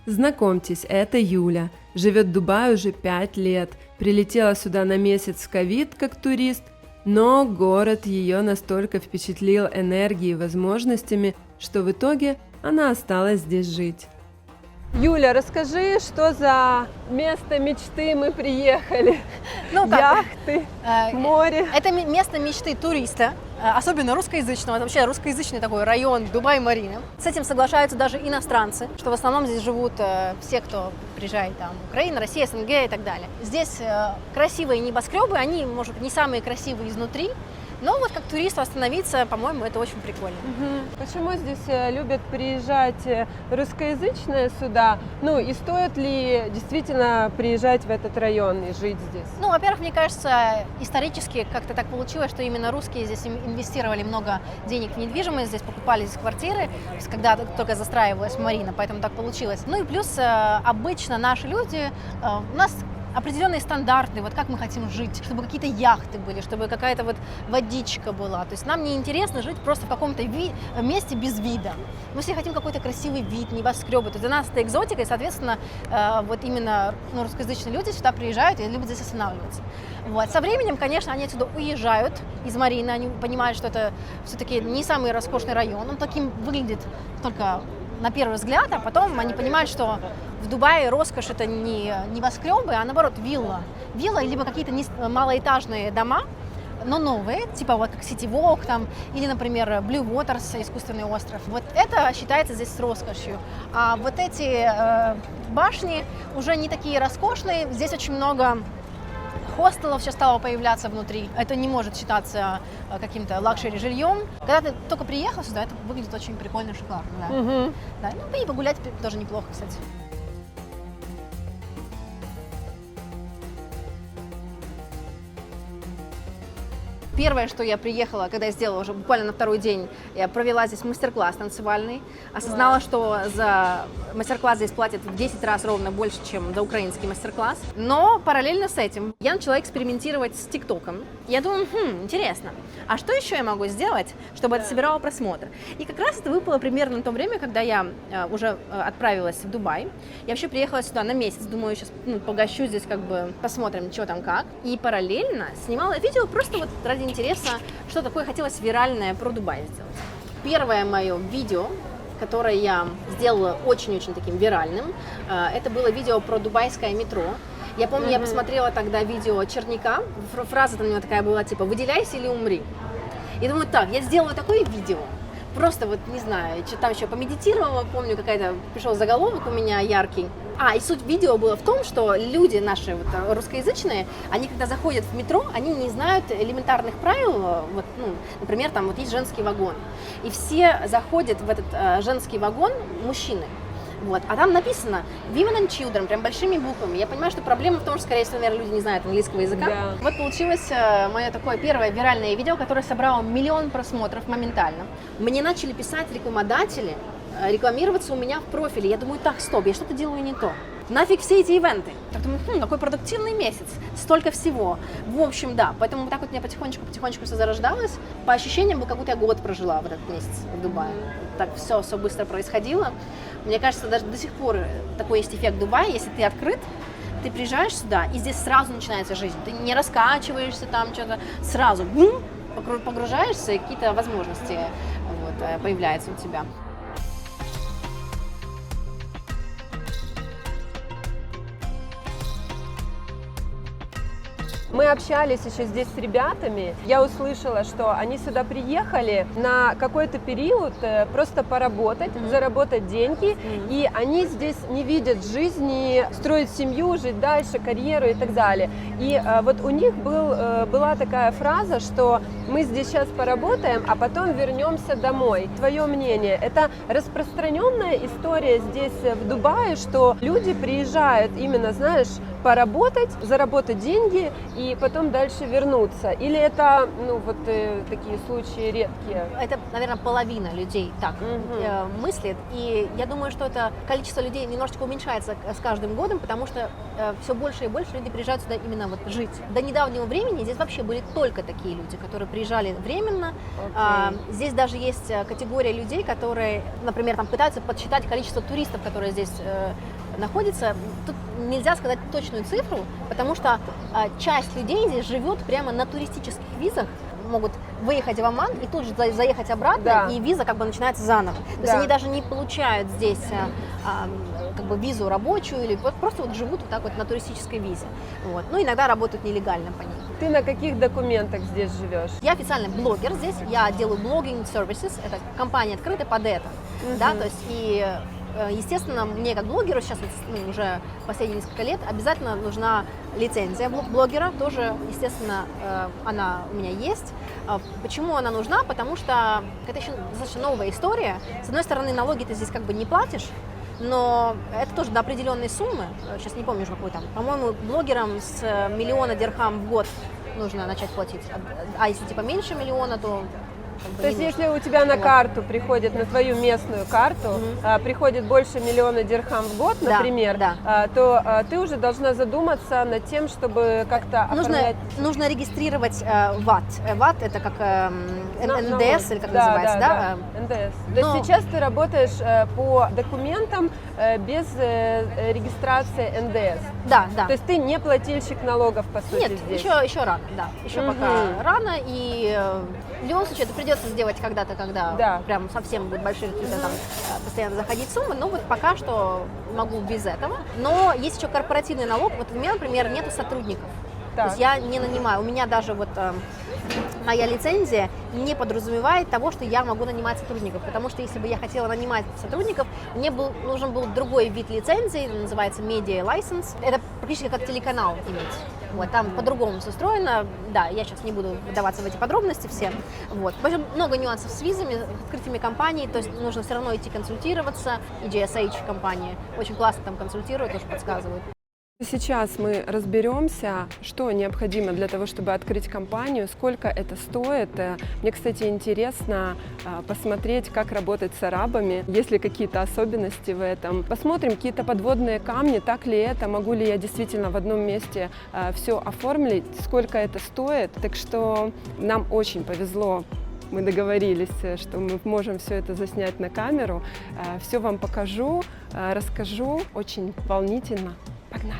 Знакомьтесь, это Юля. Живет в Дубае уже 5 лет. Прилетела сюда на месяц в ковид как турист, но город ее настолько впечатлил энергией и возможностями, что в итоге она осталась здесь жить. Юля, расскажи, что за место мечты мы приехали? Яхты, море. Это место мечты туриста, особенно русскоязычного, это вообще русскоязычный такой район Дубай-Марина. С этим соглашаются даже иностранцы, что в основном здесь живут все, кто приезжает, там, Украина, Россия, СНГ и так далее. Здесь красивые небоскребы, они, может быть, не самые красивые изнутри, но вот как туристу остановиться, по-моему, это очень прикольно. Почему здесь любят приезжать русскоязычные сюда? Ну и стоит ли действительно приезжать в этот район и жить здесь? Ну, во-первых, мне кажется, исторически как-то так получилось, что именно русские здесь инвестировали много денег в недвижимость, здесь покупали здесь квартиры, когда только застраивалась Марина, поэтому так получилось. Ну и плюс обычно наши люди, у нас определенные стандарты, вот как мы хотим жить, чтобы какие-то яхты были, чтобы какая-то вот водичка была. То есть нам не интересно жить просто в каком-то месте без вида. Мы все хотим какой-то красивый вид, небоскребы. То есть для нас это экзотика, и, соответственно, вот именно русскоязычные люди сюда приезжают и любят здесь останавливаться. Вот. Со временем, конечно, они отсюда уезжают из Марины, они понимают, что это все-таки не самый роскошный район, он таким выглядит только на первый взгляд, а потом они понимают, что в Дубае роскошь это не небоскребы, а наоборот вилла. Вилла, либо какие-то малоэтажные дома, но новые, типа вот как City Walk там, или, например, Blue Waters, искусственный остров. Вот это считается здесь роскошью. А вот эти башни уже не такие роскошные, здесь очень много хостелов сейчас стало появляться внутри. Это не может считаться каким-то лакшери жильем. Когда ты только приехал сюда, это выглядит очень прикольно, шикарно. Да. Да. Ну и погулять тоже неплохо, кстати. Первое, что я приехала, когда я сделала уже буквально на второй день, я провела здесь мастер-класс танцевальный, осознала, что за мастер-класс здесь платят в 10 раз ровно больше, чем за украинский мастер-класс. Но параллельно с этим я начала экспериментировать с ТикТоком. Я думаю, интересно, а что еще я могу сделать, чтобы это собирало просмотр? И как раз это выпало примерно на то время, когда я уже отправилась в Дубай. Я вообще приехала сюда на месяц, думаю, сейчас погощу здесь, как бы посмотрим, что там как. И параллельно снимала видео просто вот ради интереса, что такое хотелось виральное про Дубай сделать. Первое мое видео, которое я сделала очень-очень таким виральным, это было видео про дубайское метро. Я помню, я посмотрела тогда видео Черняка, фраза там у него такая была, типа «выделяйся или умри». И думаю, так, я сделаю такое видео. Просто вот, не знаю, что там еще помедитировала, помню, пришел заголовок у меня яркий. И суть видео была в том, что люди наши вот, русскоязычные, они когда заходят в метро, они не знают элементарных правил, вот, например, там вот есть женский вагон, и все заходят в этот женский вагон мужчины. Вот. А там написано Women and Children, прям большими буквами. Я понимаю, что проблема в том, что, скорее всего, наверное, люди не знают английского языка. Да. Вот получилось мое такое первое виральное видео, которое собрало 1 миллион просмотров моментально. Мне начали писать рекламодатели, рекламироваться у меня в профиле. Я думаю, так, стоп, я что-то делаю не то. Нафиг все эти ивенты. Так думаю, какой продуктивный месяц, столько всего. В общем, да, поэтому вот так вот у меня потихонечку все зарождалось. По ощущениям, как будто я год прожила в этот месяц в Дубае. Так все быстро происходило. Мне кажется, даже до сих пор такой есть эффект Дубая, если ты открыт, ты приезжаешь сюда, и здесь сразу начинается жизнь. Ты не раскачиваешься там что-то, сразу погружаешься, и какие-то возможности вот, появляются у тебя. Мы общались еще здесь с ребятами, я услышала, что они сюда приехали на какой-то период просто поработать, заработать деньги, и они здесь не видят жизни, строить семью, жить дальше, карьеру и так далее. И вот у них была такая фраза, что мы здесь сейчас поработаем, а потом вернемся домой. Твое мнение, это распространенная история здесь в Дубае, что люди приезжают именно, знаешь, поработать, заработать деньги и потом дальше вернуться? Или это, такие случаи редкие? Это, наверное, половина людей так мыслит. И я думаю, что это количество людей немножечко уменьшается с каждым годом, потому что все больше и больше людей приезжают сюда именно вот жить. До недавнего времени здесь вообще были только такие люди, которые приезжали временно. Здесь даже есть категория людей, которые, например, там пытаются подсчитать количество туристов, которые здесь находится. Тут нельзя сказать точную цифру, потому что часть людей здесь живет прямо на туристических визах, могут выехать в Оман и тут же заехать обратно, Да. и виза как бы начинается заново. То есть Да. они даже не получают здесь как бы визу рабочую или просто вот живут вот так вот на туристической визе. Вот. Ну, иногда работают нелегально по ней. Ты на каких документах здесь живешь? Я официальный блогер здесь, я делаю blogging services, это компания открыта под это, да, то есть и естественно, мне как блогеру сейчас вот, уже последние несколько лет обязательно нужна лицензия блогера, тоже, естественно, она у меня есть. Почему она нужна? Потому что это еще достаточно новая история. С одной стороны, налоги ты здесь как бы не платишь, но это тоже до определенной суммы, сейчас не помню уже какой там, по-моему, блогерам с 1 миллиона дирхам в год нужно начать платить, а если типа меньше миллиона, то как бы То не есть, нужно. если у тебя на Вот. карту приходит, на твою местную карту, приходит больше 1 миллиона дирхам в год, Да, например, да. то ты уже должна задуматься над тем, чтобы как-то оформлять... Нужно регистрировать ВАТ. ВАТ это как НДС, или как Да, называется, да? НДС. То Но- есть сейчас ты работаешь по документам без регистрации НДС. Да, да. То есть ты не плательщик налогов, по сути, Нет, здесь. еще рано, да. Еще Мгм. пока рано, и в любом случае это придется сделать когда-то, когда Да. прям совсем будут большие какие-то там постоянно заходить суммы, но вот пока что могу без этого. Но есть еще корпоративный налог, вот у меня, например, нету сотрудников. То Так. есть я не нанимаю, у меня даже вот моя лицензия не подразумевает того, что я могу нанимать сотрудников, потому что если бы я хотела нанимать сотрудников, мне нужен был другой вид лицензии, называется Media License, это практически как телеканал иметь. Вот, там по-другому все устроено, да, я сейчас не буду вдаваться в эти подробности все. Вот. В общем, много нюансов с визами, с открытыми компанией, то есть нужно все равно идти консультироваться, и GSH компания очень классно там консультирует, тоже подсказывают. Сейчас мы разберемся, что необходимо для того, чтобы открыть компанию, сколько это стоит. Мне, кстати, интересно посмотреть, как работать с арабами, есть ли какие-то особенности в этом. Посмотрим какие-то подводные камни, так ли это, могу ли я действительно в одном месте все оформить, сколько это стоит. Так что нам очень повезло. Мы договорились, что мы можем все это заснять на камеру. Все вам покажу, расскажу. Очень волнительно. Погнали!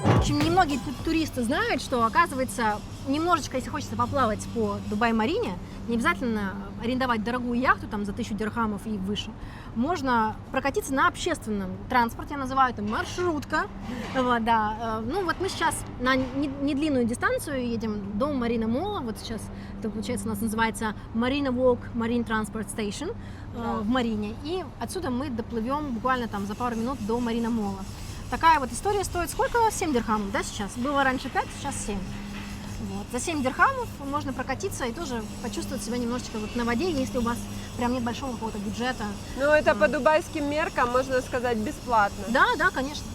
В общем, немногие туристы знают, что, оказывается, немножечко, если хочется поплавать по Дубай-Марине, не обязательно арендовать дорогую яхту там за 1000 дирхамов и выше. Можно прокатиться на общественном транспорте, я называю это маршрутка. Вот, да. Ну вот мы сейчас на недлинную дистанцию едем до Марина Мола. Вот сейчас это, получается, у нас называется Marina Walk Marine Transport Station в Марине. И отсюда мы доплывем буквально там за пару минут до Марина Мола. Такая вот история стоит сколько? 7 дирхамов, да, сейчас? Было раньше 5, сейчас 7. Вот. За 7 дирхамов можно прокатиться и тоже почувствовать себя немножечко вот на воде, если у вас прям нет большого какого-то бюджета. Ну, это по дубайским меркам, можно сказать, бесплатно. Да, да, конечно.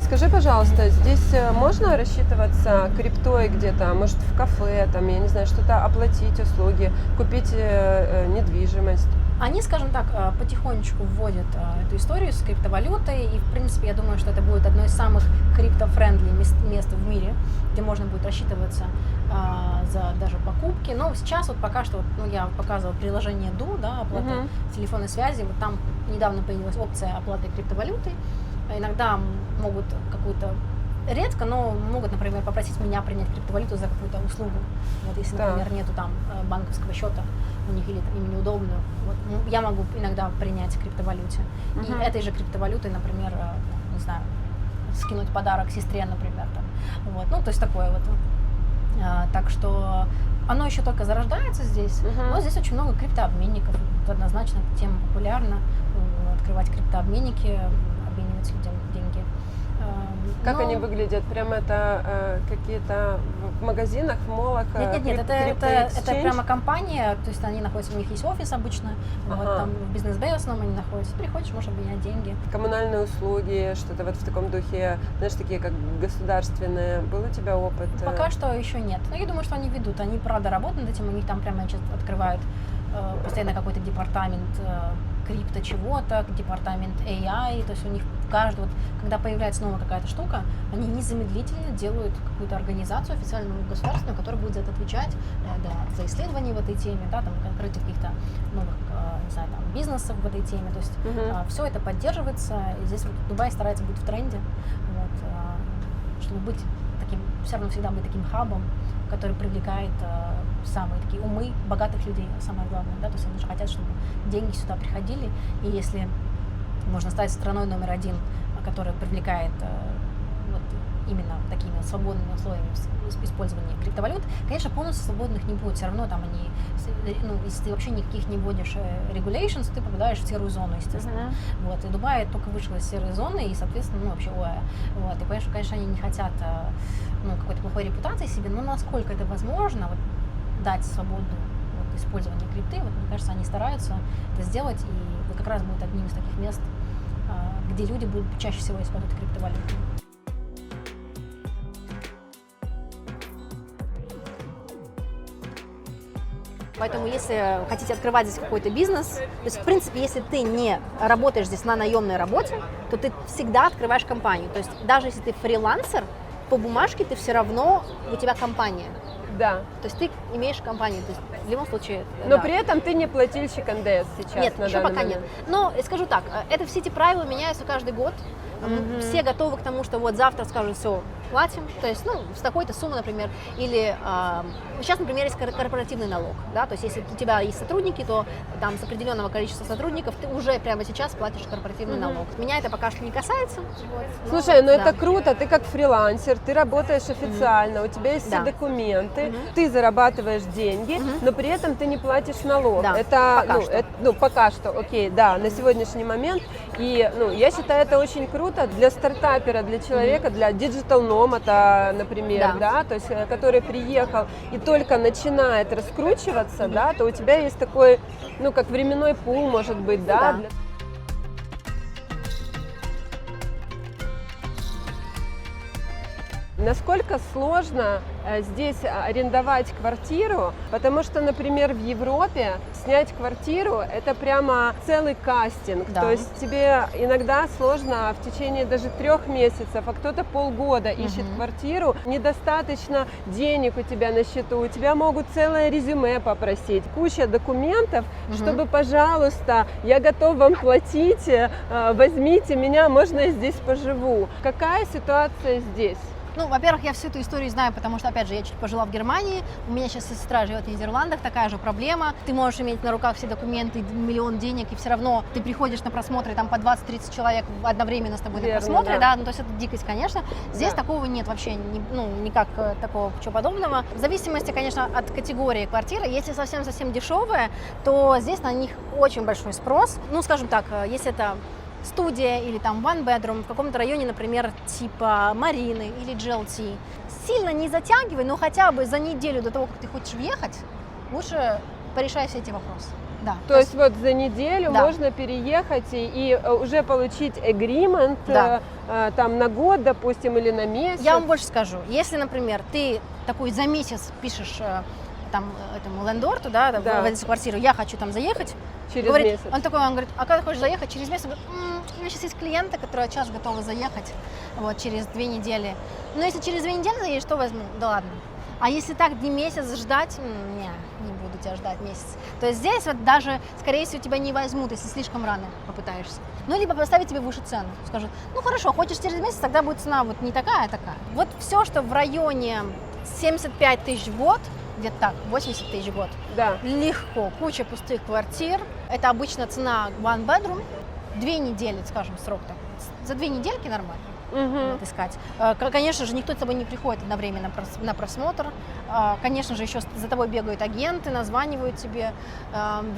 Скажи, пожалуйста, здесь можно рассчитываться криптой где-то, может, в кафе, там, я не знаю, что-то оплатить, услуги, купить недвижимость? Они, скажем так, потихонечку вводят эту историю с криптовалютой, и, в принципе, я думаю, что это будет одно из самых крипто-френдли мест в мире, где можно будет рассчитываться за даже покупки. Но сейчас вот пока что, ну, я показывала приложение DO, да, оплата телефонной связи, вот там недавно появилась опция оплаты криптовалютой. Иногда могут какую-то, редко, но могут, например, попросить меня принять криптовалюту за какую-то услугу. Вот если, например, нету там банковского счета у них или им неудобно, вот, я могу иногда принять в криптовалюте. И этой же криптовалютой, например, не знаю, скинуть подарок сестре, например, там. Вот, ну, то есть такое вот. Так что оно еще только зарождается здесь, но здесь очень много криптообменников. Вот, однозначно эта тема популярна. Открывать криптообменники, обменивать людям деньги. Как они выглядят? Прям это какие-то в магазинах, в молах? Нет, это прямо компания, то есть они находятся, у них есть офис обычно, вот там в бизнес-бэй в основном они находятся. Приходишь, можешь обменять деньги. Коммунальные услуги, что-то вот в таком духе, знаешь, такие как государственные. Был у тебя опыт? Пока что еще нет, но я думаю, что они ведут. Они, правда, работают над этим, у них там прямо сейчас открывают постоянно какой-то департамент крипто чего-то, департамент AI, то есть у них каждый, вот, когда появляется новая какая-то штука, они незамедлительно делают какую-то организацию официальную государственную, которая будет за это отвечать, за исследования в этой теме, да, там, открытие каких-то новых, не знаю, там, бизнесов в этой теме, то есть все это поддерживается, и здесь вот Дубай старается быть в тренде, вот, чтобы быть таким, все равно всегда быть таким хабом, который привлекает самые такие умы богатых людей, самое главное, да, то есть они же хотят, чтобы деньги сюда приходили, и если можно стать страной номер один, которая привлекает вот именно такими свободными условиями использования криптовалют, конечно, полностью свободных не будет, все равно там они, ну, если ты вообще никаких не вводишь regulations, ты попадаешь в серую зону, естественно. Вот, и Дубай только вышел из серой зоны, и, соответственно, ну, вообще, вот, и понимаешь, что, конечно, они не хотят, ну, какой-то плохой репутации себе, но насколько это возможно, вот, дать свободу вот, использования крипты, вот, мне кажется, они стараются это сделать, и вот как раз будет одним из таких мест, где люди будут чаще всего использовать криптовалюту. Поэтому, если хотите открывать здесь какой-то бизнес, то есть, в принципе, если ты не работаешь здесь на наемной работе, то ты всегда открываешь компанию. То есть, даже если ты фрилансер, по бумажке ты все равно, у тебя компания. Да. То есть ты имеешь компанию, то есть в любом случае. Но да. при этом ты не плательщик НДС сейчас. Нет, на еще данный пока момент. нет. Но скажу так, это все эти правила меняются каждый год. Все готовы к тому, что вот завтра скажут, все, платим, то есть, ну, с такой-то суммы, например, или сейчас, например, есть корпоративный налог, да, то есть если у тебя есть сотрудники, то там с определенного количества сотрудников ты уже прямо сейчас платишь корпоративный налог. Меня это пока что не касается. Вот, Слушай, ну да. это круто, ты как фрилансер, ты работаешь официально, у тебя есть все Да. документы, ты зарабатываешь деньги, но при этом ты не платишь налог. Да, Это, пока что. ну, пока что, окей, да, на сегодняшний момент. И, ну, я считаю, это очень круто для стартапера, для человека, для диджитал номада, например, да, то есть, который приехал и только начинает раскручиваться, да, то у тебя есть такой, ну, как временной пул, может быть, да. Да. Насколько сложно здесь арендовать квартиру, потому что, например, в Европе снять квартиру – это прямо целый кастинг, Да. то есть тебе иногда сложно в течение даже 3 месяцев, а кто-то полгода ищет квартиру, недостаточно денег у тебя на счету, у тебя могут целое резюме попросить, куча документов, чтобы, пожалуйста, я готов вам платить, возьмите меня, можно я здесь поживу. Какая ситуация здесь? Ну, во-первых, я всю эту историю знаю, потому что, опять же, я чуть пожила в Германии, у меня сейчас сестра живет в Нидерландах, такая же проблема. Ты можешь иметь на руках все документы, миллион денег, и все равно ты приходишь на просмотры, там по 20-30 человек одновременно с тобой на просмотре, да, ну, то есть это дикость, конечно. Здесь такого нет вообще, никак такого чего подобного. В зависимости, конечно, от категории квартиры, если совсем-совсем дешевая, то здесь на них очень большой спрос. Ну, скажем так, если это студия или там one bedroom в каком-то районе, например, типа Марины или GLT. Сильно не затягивай, но хотя бы за неделю до того, как ты хочешь въехать, лучше порешай все эти вопросы. Да. То есть вот за неделю Да. можно переехать и уже получить agreement Да. там на год, допустим, или на месяц. Я вам больше скажу. Если, например, ты такой за месяц пишешь там этому лендорту, да, Да. в эту квартиру, я хочу там заехать, через говорит, месяц. он говорит, а когда хочешь заехать? Через месяц? Говорит, у меня сейчас есть клиенты, которые час готовы заехать, вот, через 2 недели. Но если через 2 недели заедешь, то возьму. Да ладно. А если так не месяц ждать, не буду тебя ждать месяц. То есть здесь вот даже, скорее всего, тебя не возьмут, если слишком рано попытаешься. Ну, либо поставить тебе выше цену. Скажут, ну хорошо, хочешь через месяц, тогда будет цена вот не такая, а такая. Вот все, что в районе 75 тысяч в год, где-то так, 80 тысяч в год, Да. легко, куча пустых квартир. Это обычно цена one bedroom, 2 недели, скажем, срок так. За 2 недельки нормально. Вот, искать. Конечно же, никто с тобой не приходит одновременно на просмотр. Конечно же, еще за тобой бегают агенты, названивают тебе.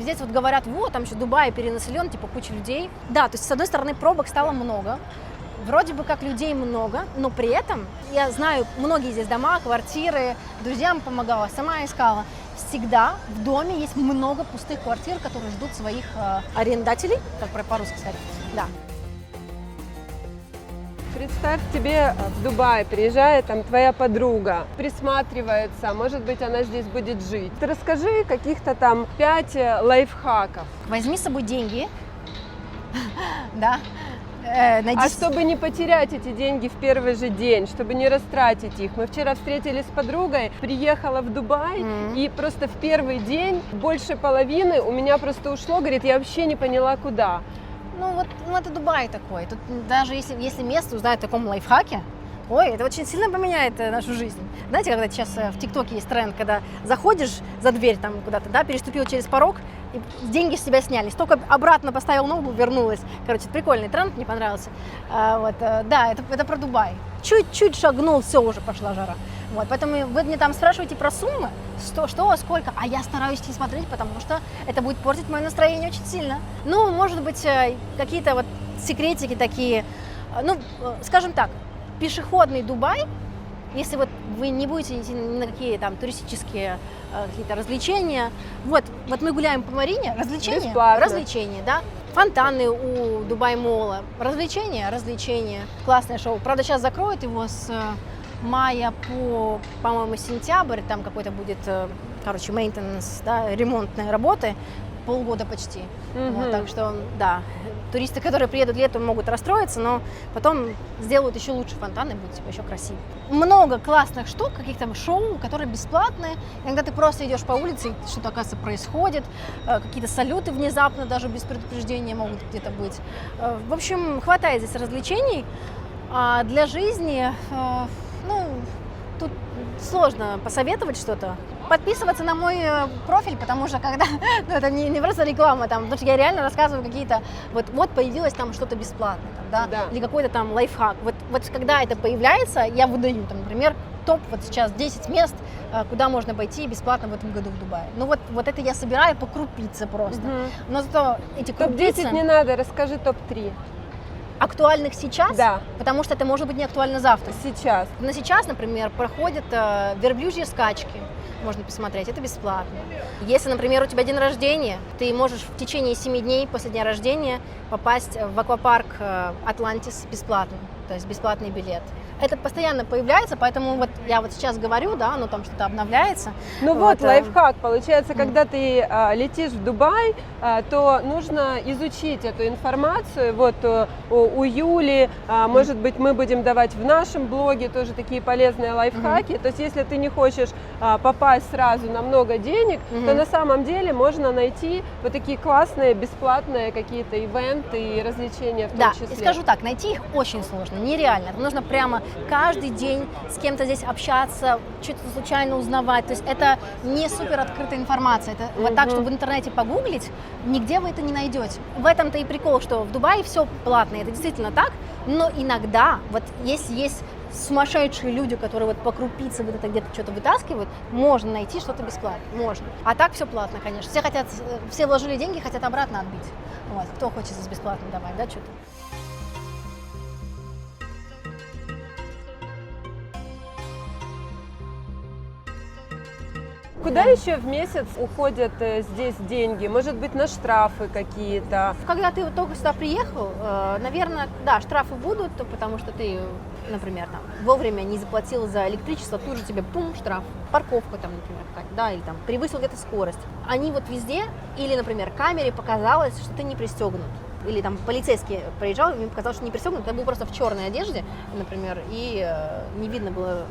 Здесь вот говорят, вот, там еще Дубай перенаселен, типа куча людей. Да, то есть, с одной стороны, пробок стало много. Вроде бы как людей много, но при этом, я знаю, многие здесь дома, квартиры, друзьям помогала, сама искала. Всегда в доме есть много пустых квартир, которые ждут своих арендателей, как по-русски сказать, да. представь, тебе в Дубай приезжает там твоя подруга, присматривается, может быть, она здесь будет жить. Ты расскажи каких-то там 5 лайфхаков. Возьми с собой деньги, да, А чтобы не потерять эти деньги в первый же день, чтобы не растратить их. Мы вчера встретились с подругой, приехала в Дубай, и просто в первый день больше половины у меня просто ушло, говорит, я вообще не поняла, куда. Ну вот это Дубай такой. Тут даже если место узнает о таком лайфхаке, ой, это очень сильно поменяет нашу жизнь. Знаете, когда сейчас в ТикТоке есть тренд, когда заходишь за дверь там куда-то, да, переступил через порог, и деньги с тебя снялись. Только обратно поставил ногу, вернулась. Короче, прикольный тренд, мне понравился. Да, это про Дубай. Чуть-чуть шагнул, все, уже пошла жара. Вот, поэтому вы мне там спрашиваете про суммы, что, сколько, а я стараюсь не смотреть, потому что это будет портить мое настроение очень сильно. Ну, может быть, какие-то вот секретики такие, ну, скажем так, пешеходный Дубай, если вот вы не будете идти ни на какие там туристические какие-то развлечения, вот мы гуляем по Марине, развлечения, да, фонтаны у Дубай-мола, развлечения, классное шоу. Правда, сейчас закроют его с мая по-моему, сентябрь, там какой-то будет, короче, maintenance, да, ремонтные работы, полгода почти. Вот, так что, да, туристы, которые приедут летом, могут расстроиться, но потом сделают еще лучше фонтаны, будет типа еще красивее. Много классных штук, каких-то шоу, которые бесплатные. Иногда ты просто идешь по улице, и что-то, оказывается, происходит. Какие-то салюты внезапно, даже без предупреждения, могут где-то быть. В общем, хватает здесь развлечений. А для жизни, ну, тут сложно посоветовать что-то. Подписываться на мой профиль, потому что когда, ну, это не просто реклама, там, потому что я реально рассказываю какие-то, вот появилось там что-то бесплатное, там, да, или какой-то там лайфхак. Вот когда это появляется, я выдаю, там, например, топ вот сейчас 10 мест, куда можно пойти бесплатно в этом году в Дубае. Ну вот это я собираю по крупице просто. Но зато эти крупицы... Топ-10 не надо, расскажи топ-3. Актуальных сейчас, да, потому что это может быть не актуально завтра. Сейчас. Но сейчас, например, проходят верблюжьи скачки, можно посмотреть, это бесплатно. Если, например, у тебя день рождения, ты можешь в течение 7 дней после дня рождения попасть в аквапарк Атлантис бесплатно, то есть бесплатный билет. Это постоянно появляется, поэтому вот я вот сейчас говорю, да, оно там что-то обновляется. Ну вот лайфхак, получается, когда ты летишь в Дубай, то нужно изучить эту информацию. Вот у Юли, может быть, мы будем давать в нашем блоге тоже такие полезные лайфхаки. То есть если ты не хочешь попасть сразу на много денег, то на самом деле можно найти вот такие классные, бесплатные какие-то ивенты и развлечения в том числе. Да, и скажу так, найти их очень сложно, нереально. Нужно прямо каждый день с кем-то здесь общаться, что-то случайно узнавать. То есть это не супер открытая информация. Это вот так, чтобы в интернете погуглить, нигде вы это не найдете. В этом-то и прикол, что в Дубае все платное. Это действительно так, но иногда, вот если есть сумасшедшие люди, которые вот по крупице вот это где-то что-то вытаскивают, можно найти что-то бесплатно, можно. А так все платно, конечно. Все вложили деньги, хотят обратно отбить. Вот. Кто хочет здесь бесплатно давать, да, что-то. Куда еще в месяц уходят здесь деньги? Может быть, на штрафы какие-то? Когда ты только сюда приехал, наверное, да, штрафы будут, потому что ты, например, там, вовремя не заплатил за электричество, тут же тебе пум, штраф. Парковка там, например, да, или там превысил где-то скорость. Они вот везде, или, например, камере показалось, что ты не пристегнут. Или там полицейский проезжал, и мне показалось, что не пристегнут, я был просто в черной одежде, например, и не видно было,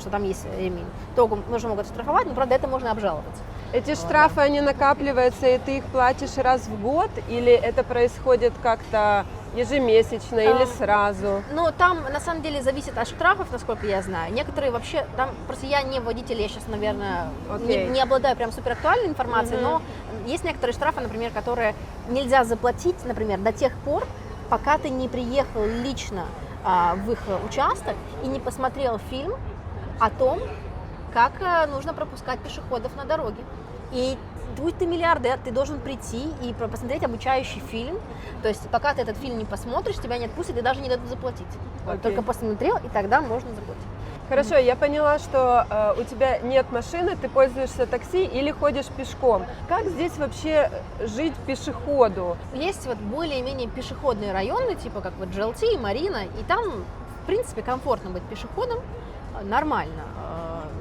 что там есть ремень. Только уже могут штрафовать, но, правда, это можно обжаловать. Эти штрафы, они накапливаются, и ты их платишь раз в год, или это происходит как-то ежемесячно или сразу? Ну, там, на самом деле, зависит от штрафов, насколько я знаю. Некоторые вообще, там, просто я не водитель, я сейчас, наверное, не обладаю прям супер актуальной информацией, но есть некоторые штрафы, например, которые нельзя заплатить, например, до тех пор, пока ты не приехал лично в их участок и не посмотрел фильм о том, как нужно пропускать пешеходов на дороге. И будь ты миллиардер, ты должен прийти и посмотреть обучающий фильм. То есть пока ты этот фильм не посмотришь, тебя не отпустят и даже не дадут заплатить. Только посмотрел, и тогда можно заплатить. Хорошо, я поняла, что у тебя нет машины, ты пользуешься такси или ходишь пешком. Как здесь вообще жить пешеходу? Есть вот более-менее пешеходные районы, типа как вот GLT и Марина, и там в принципе, комфортно быть пешеходом, нормально.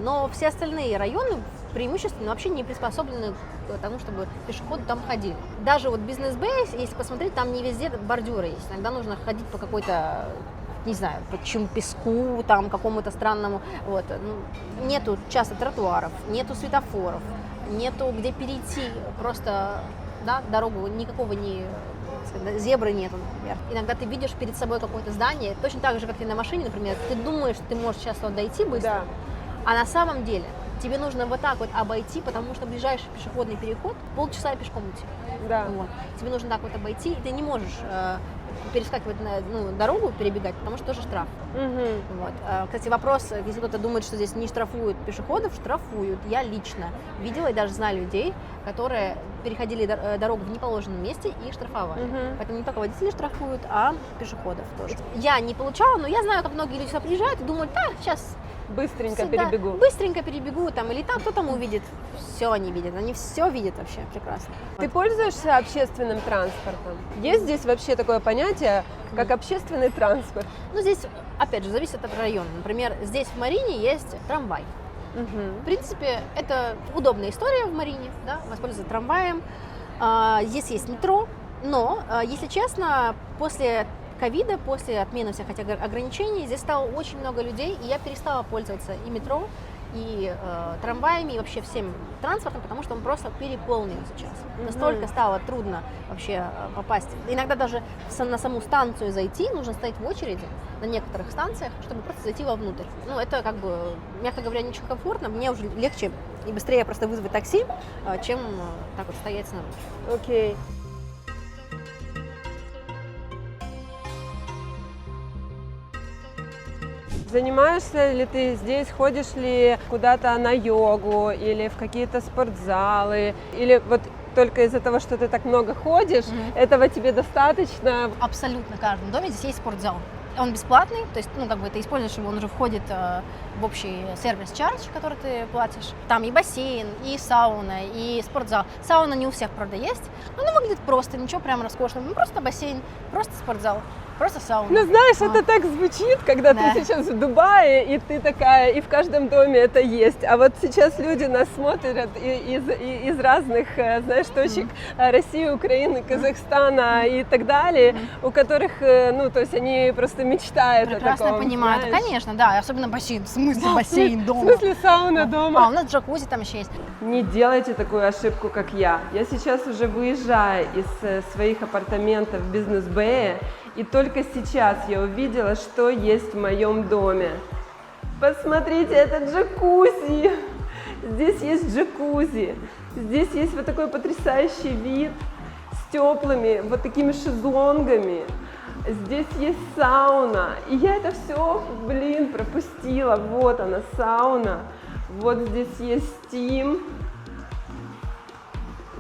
Но все остальные районы преимущественно вообще не приспособлены к тому, чтобы пешеходы там ходили. Даже вот бизнес-бэй, если посмотреть, там не везде бордюры есть. Иногда нужно ходить по какой-то, не знаю, по чему песку, там какому-то странному. Вот. Ну, нету часто тротуаров, нету светофоров, нету где перейти. Просто, да, дорогу никакого не... зебры нету, например. Иногда ты видишь перед собой какое-то здание, точно так же, как ты на машине, например, ты думаешь, что ты можешь сейчас туда дойти быстро, Да. а на самом деле тебе нужно вот так вот обойти, потому что ближайший пешеходный переход полчаса пешком идти. Да. Вот. Тебе нужно так вот обойти, и ты не можешь перескакивать на дорогу, перебегать, потому что тоже штраф. Мгм. Вот. Кстати, вопрос, если кто-то думает, что здесь не штрафуют пешеходов, штрафуют. Я лично видела и даже знаю людей, которые переходили дорогу в неположенном месте и их штрафовали. Мгм. Поэтому не только водителей штрафуют, а пешеходов тоже. Я не получала, но я знаю, как многие люди сюда приезжают и думают, да, сейчас Быстренько всегда перебегу. быстренько перебегу, там, или там, кто там увидит. Все они видят, они все видят вообще прекрасно. Ты пользуешься общественным транспортом? Есть здесь вообще такое понятие, как общественный транспорт? Ну, здесь, опять же, зависит от района. Например, здесь в Марине есть трамвай. Мгм. В принципе, это удобная история в Марине, да, воспользоваться трамваем. Здесь есть метро, но, если честно, после ковида, после отмены всех этих ограничений, здесь стало очень много людей, и я перестала пользоваться и метро, и трамваями, и вообще всем транспортом, потому что он просто переполнен сейчас. Настолько стало трудно вообще попасть. Иногда даже на саму станцию зайти, нужно стоять в очереди на некоторых станциях, чтобы просто зайти вовнутрь. Ну, это как бы, мягко говоря, не очень комфортно. Мне уже легче и быстрее просто вызвать такси, чем так вот стоять снаружи. Окей. Занимаешься ли ты здесь, ходишь ли куда-то на йогу или в какие-то спортзалы, или вот только из-за того, что ты так много ходишь, этого тебе достаточно? Абсолютно в каждом доме здесь есть спортзал. Он бесплатный, то есть, ну, как бы ты используешь его, он уже входит в общий сервис Charge, который ты платишь. Там и бассейн, и сауна, и спортзал. Сауна не у всех, правда, есть, но она выглядит просто, ничего прям роскошного. Ну, просто бассейн, просто спортзал, просто сауна. Ну, знаешь, это так звучит, когда Да. ты сейчас в Дубае, и ты такая, и в каждом доме это есть. А вот сейчас люди нас смотрят из разных, знаешь, точек России, Украины, Казахстана и так далее, у которых, ну, то есть они просто мечтают о Прекрасно таком. понимаю. знаешь. Конечно, да, особенно бассейн. В смысле бассейн В дома? смысле сауна А, дома? у нас джакузи там еще есть. Не делайте такую ошибку, как я. Я сейчас уже выезжаю из своих апартаментов в бизнес-бэе, и только сейчас я увидела, что есть в моем доме. Посмотрите, это джакузи. Здесь есть джакузи. Здесь есть вот такой потрясающий вид с теплыми вот такими шезлонгами. Здесь есть сауна. И я это все, пропустила. Вот она, сауна. Вот здесь есть Steam.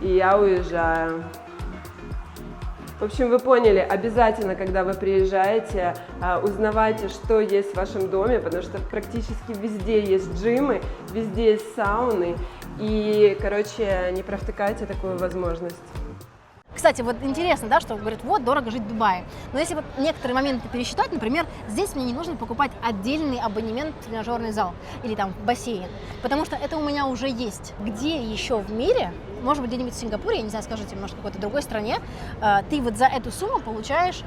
И я уезжаю. В общем, вы поняли, обязательно, когда вы приезжаете, узнавайте, что есть в вашем доме, потому что практически везде есть джимы, везде есть сауны. И, короче, не провтыкайте такую возможность. Кстати, вот интересно, да, что говорят, вот, дорого жить в Дубае. Но если вот некоторые моменты пересчитать, например, здесь мне не нужно покупать отдельный абонемент в тренажерный зал или там в бассейн, потому что это у меня уже есть. Где еще в мире, может быть, где-нибудь в Сингапуре, я не знаю, скажите, может, в какой-то другой стране, ты вот за эту сумму получаешь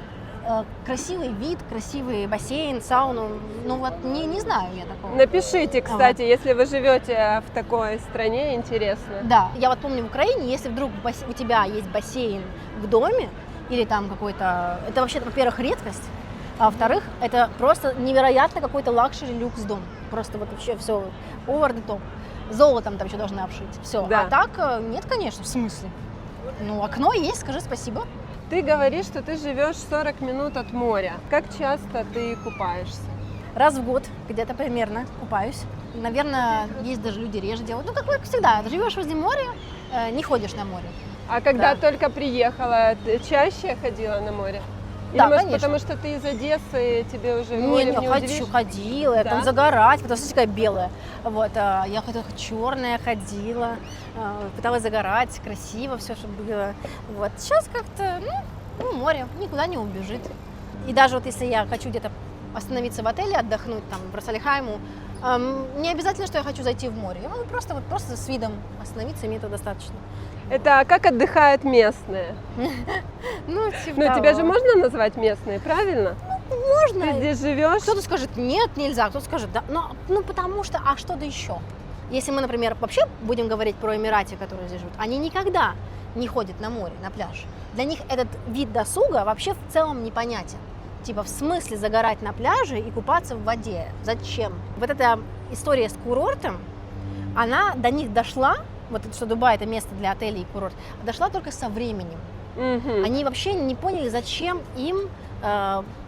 красивый вид, красивый бассейн, сауну, ну вот не знаю я такого. Напишите, кстати, если вы живете в такой стране, интересно. Да, я вот помню в Украине, если вдруг у тебя есть бассейн в доме, или там какой-то, это вообще, во-первых, редкость, а во-вторых, это просто невероятно какой-то лакшери люкс дом. Просто вот вообще все over the top. Золотом там еще должны обшить. Все. Да. А так нет, конечно, в смысле. Ну, окно есть, скажи спасибо. Ты говоришь, что ты живешь 40 минут от моря. Как часто ты купаешься? Раз в год где-то примерно купаюсь. Наверное, есть даже люди реже делают. Ну, как всегда, живешь возле моря, не ходишь на море. А когда Да. только приехала, ты чаще ходила на море? Или, Да, может, конечно. потому что ты из Одессы, тебе уже море не удивишь? ходила, я Да? там загорать, потому что такая белая. Вот, я черная ходила, пыталась загорать, красиво все, чтобы было. Вот, сейчас как-то, ну, море, никуда не убежит. И даже вот если я хочу где-то остановиться в отеле, отдохнуть там в Рас-Аль-Хайму. Не обязательно, что я хочу зайти в море. Я могу просто с видом остановиться, и мне этого достаточно. Это как отдыхают местные? Ну, типа Ну, того. тебя же можно назвать местные, правильно? Можно. Ты здесь живешь? Кто-то скажет, нет, нельзя, кто-то скажет, да, ну потому что, а что-то еще. Если мы, например, вообще будем говорить про Эмирати, которые здесь живут, они никогда не ходят на море, на пляж. Для них этот вид досуга вообще в целом непонятен. Типа, в смысле загорать на пляже и купаться в воде? Зачем? Вот эта история с курортом, она до них дошла, вот это, что Дубай это место для отелей и курорт, дошла только со временем. Мгм. Они вообще не поняли, зачем им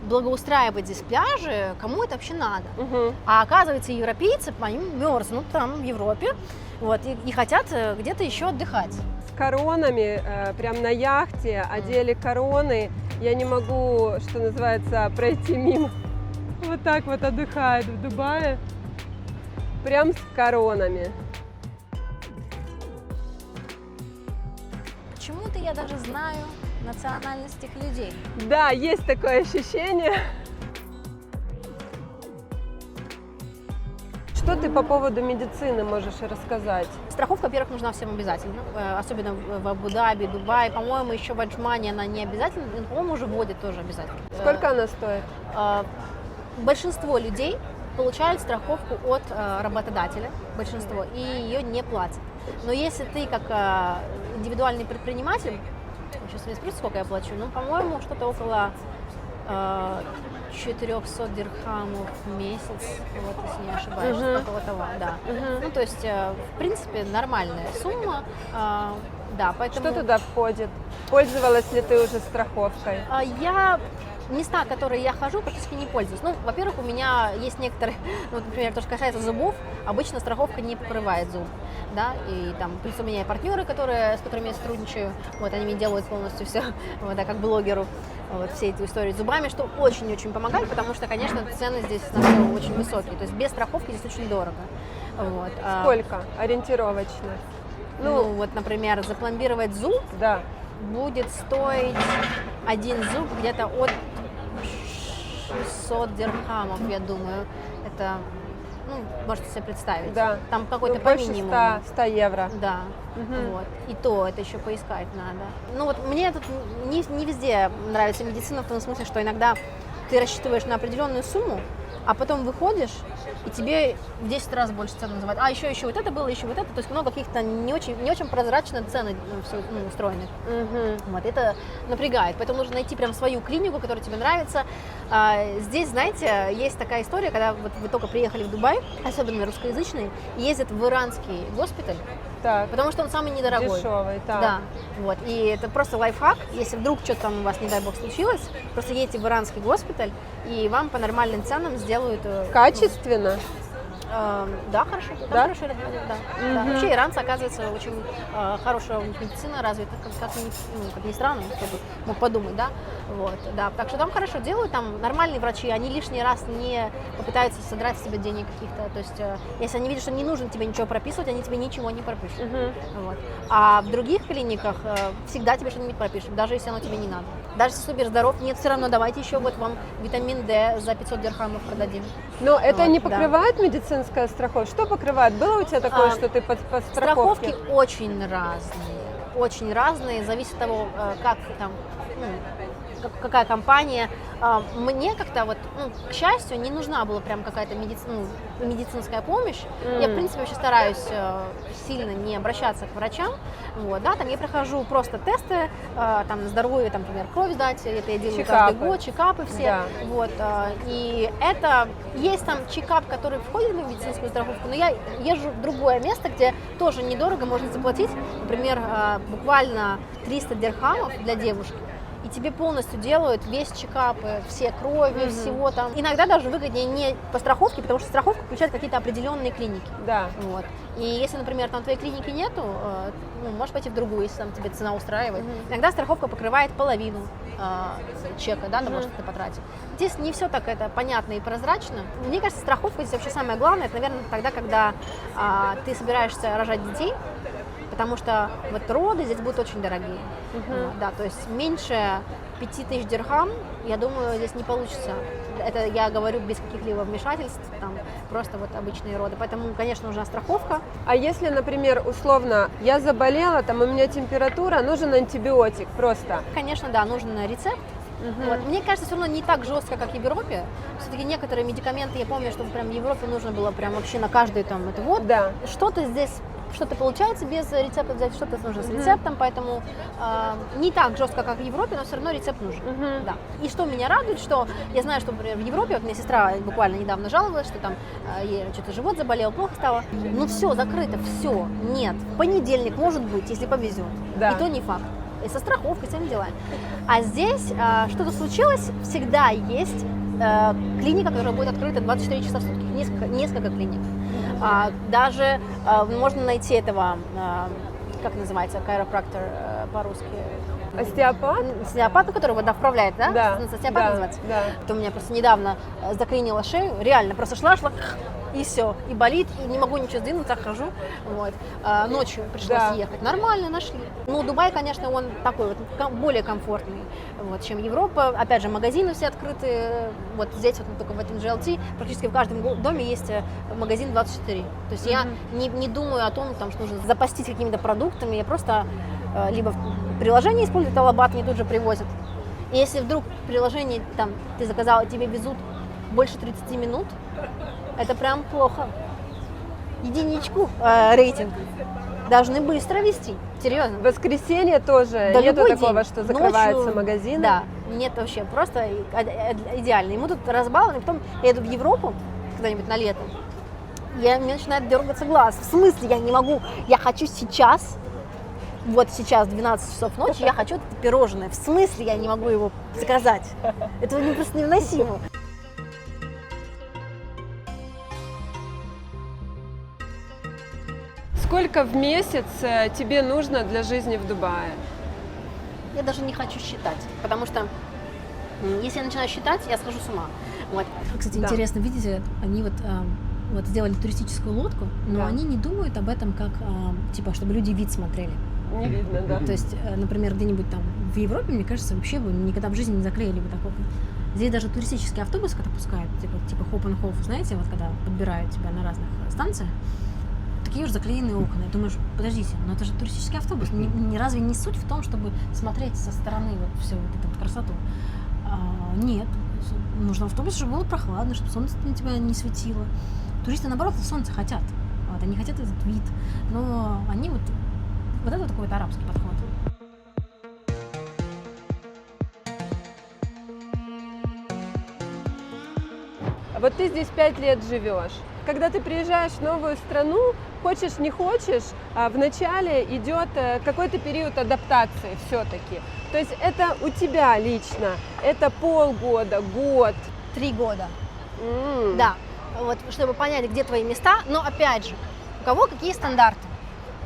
благоустраивать здесь пляжи, кому это вообще надо. Мгм. А оказывается, европейцы, они мерзнут там в Европе, вот, и хотят где-то еще отдыхать. С коронами, прям на яхте, одели короны. Я не могу, что называется, пройти мимо. Вот так вот отдыхают в Дубае. Прям с коронами. Почему-то я даже знаю национальность этих людей. Да, есть такое ощущение. Что ты по поводу медицины можешь рассказать? Страховка, во-первых, нужна всем обязательно, особенно в Абу-Даби, Дубае. По-моему, еще в Аджмане она не обязательна, но, по-моему, уже вводят тоже обязательно. Сколько она стоит? Большинство людей получают страховку от работодателя, большинство, и ее не платят. Но если ты как индивидуальный предприниматель, сейчас не спросите, сколько я плачу, ну, по-моему, что-то около 400 дирхамов в месяц, вот, если не ошибаюсь, около того, да. Ну, то есть, в принципе, нормальная сумма, да, поэтому... Что туда входит? Пользовалась ли ты уже страховкой? Я места, которые я хожу, практически не пользуюсь. Ну, во-первых, у меня есть некоторые, ну, например, то, что касается зубов, обычно страховка не покрывает зуб, да, и там, плюс у меня партнеры, с которыми я сотрудничаю, вот, они мне делают полностью все, вот, да, как блогеру, вот, все эти истории с зубами, что очень-очень помогает, потому что, конечно, цены здесь на все очень высокие, то есть без страховки здесь очень дорого, вот. Сколько ориентировочно? Ну, вот, например, запломбировать зуб, Да. будет стоить один зуб где-то от 600 дирхамов, я думаю. Это, ну, можете себе представить. Да. Там какой-то Ну, по больше минимуму. 100 евро. Да, вот. И то это еще поискать надо. Ну вот мне тут не везде нравится медицина в том смысле, что иногда ты рассчитываешь на определенную сумму, а потом выходишь, и тебе в 10 раз больше цену называют. А еще вот это было, еще вот это. То есть много каких-то не очень прозрачно цены устроены. Вот, это напрягает. Поэтому нужно найти прям свою клинику, которая тебе нравится. Здесь, знаете, есть такая история, когда вот вы только приехали в Дубай, особенно русскоязычные, ездят в иранский госпиталь, Так. потому что он самый недорогой. Дешевый, так. Да, вот, и это просто лайфхак, если вдруг что-то там у вас, не дай бог, случилось, просто едете в иранский госпиталь, и вам по нормальным ценам сделают... Качественно? Да, хорошо, там Да? хороший работает, да. Да. Вообще иранцы, оказывается, очень хорошая у них медицина развита, как ни странно, кто бы мог подумать, да, вот, да, так что там хорошо делают, там нормальные врачи, они лишний раз не попытаются содрать с себя денег каких-то, то есть, если они видят, что не нужно тебе ничего прописывать, они тебе ничего не пропишут, вот. А в других клиниках всегда тебе что-нибудь пропишут, даже если оно тебе не надо. Даже если супер здоров, нет, все равно давайте еще вот вам витамин D за 500 дирхамов продадим. Но это Вот, не да. покрывает медицинская страховка? Что покрывает? Было у тебя такое, что ты по страховке? Страховки очень разные, зависит от того, как там, какая компания. Мне как-то вот, к счастью, не нужна была прям какая-то медицинская помощь. Я, в принципе, вообще стараюсь сильно не обращаться к врачам. Вот, да, там я прохожу просто тесты, там, на здоровье, там, например, кровь сдать, это я делаю каждый год, чекапы все. Да. Вот, и это, есть там чекап, который входит в медицинскую страховку, но я езжу в другое место, где тоже недорого можно заплатить, например, буквально 300 дирхамов для девушки. И тебе полностью делают весь чекап, все крови, всего там. Иногда даже выгоднее не по страховке, потому что страховка включает какие-то определенные клиники. Да. Вот. И если, например, там твоей клиники нету, можешь пойти в другую, если там тебе цена устраивает. Иногда страховка покрывает половину чека, да, того, что ты потратил. Здесь не все так это понятно и прозрачно. Мне кажется, страховка здесь вообще самое главное, это, наверное, тогда, когда ты собираешься рожать детей, потому что вот роды здесь будут очень дорогие. Да, то есть меньше 5000 дирхам, я думаю, здесь не получится. Это я говорю без каких-либо вмешательств, там просто вот обычные роды. Поэтому, конечно, нужна страховка. А если, например, условно, я заболела, там у меня температура, нужен антибиотик просто? Конечно, да, нужен рецепт. Вот. Мне кажется, все равно не так жестко, как в Европе. Все-таки некоторые медикаменты, я помню, что прям в Европе нужно было прям вообще на каждый там это вот. Да. Что-то здесь, что-то получается без рецепта взять, что-то нужно с рецептом, поэтому не так жестко, как в Европе, но все равно рецепт нужен. Да. И что меня радует, что я знаю, что, например, в Европе, вот мне сестра буквально недавно жаловалась, что там ей что-то живот заболел, плохо стало. Ну все, закрыто, все, нет. В понедельник может быть, если повезет. Да. И то не факт. И со страховкой, всеми делами. А здесь что-то случилось, всегда есть клиника, которая будет открыта 24 часа в сутки. Несколько клиник. Даже можно найти этого, как называется, chiropractor по-русски? Остеопат? Остеопат, который вода вправляет, да? Да. Остеопат Да, называется? да. Это у меня просто недавно заклинила шею, реально, просто шла, и все, и болит, и не могу ничего сдвинуть, так хожу, вот. Ночью пришлось ехать, нормально нашли. Ну, Дубай, конечно, он такой вот, более комфортный, вот, чем Европа. Опять же, магазины все открыты, вот здесь, вот только в этом GLT, практически в каждом доме есть магазин 24. То есть я не думаю о том, там, что нужно запастись какими-то продуктами, я просто либо в приложении использую Талабат, мне тут же привозят. И если вдруг в приложении, там, ты заказала, тебе везут больше 30 минут, это прям плохо. Единичку рейтинг должны быстро вести, серьезно. В воскресенье тоже Да, нету любой такого, день. что закрываются Ночью, магазины? Да, нет вообще, просто идеально. И мы тут разбалованы, потом я иду в Европу куда-нибудь на лето, мне начинает дергаться глаз. В смысле, я не могу, я хочу сейчас, вот сейчас 12 часов ночи, я хочу это пирожное. В смысле, я не могу его заказать? Это просто невыносимо. Сколько в месяц тебе нужно для жизни в Дубае? Я даже не хочу считать, потому что если я начинаю считать, я схожу с ума. Вот. Кстати, интересно, видите, они вот сделали туристическую лодку, но они не думают об этом как, типа, чтобы люди вид смотрели. Не видно, да. То есть, например, где-нибудь там в Европе, мне кажется, вообще бы никогда в жизни не заклеили бы такого. Здесь даже туристический автобус, когда пускают, типа хоп-н-хоп, знаете, вот когда подбирают тебя на разных станциях, такие уже заклеенные окна. И думаешь, подождите, но это же туристический автобус. Разве не суть в том, чтобы смотреть со стороны вот всю вот эту вот красоту? Нет. Нужно в автобусе, чтобы было прохладно, чтобы солнце на тебя не светило. Туристы, наоборот, солнце хотят. Вот, они хотят этот вид. Но они вот это такой вот арабский подход. Вот ты здесь 5 лет живешь. Когда ты приезжаешь в новую страну, хочешь не хочешь, вначале идет какой-то период адаптации все-таки. То есть это у тебя лично, это полгода, год. 3 года. Да, вот, чтобы понять, где твои места, но опять же, у кого какие стандарты.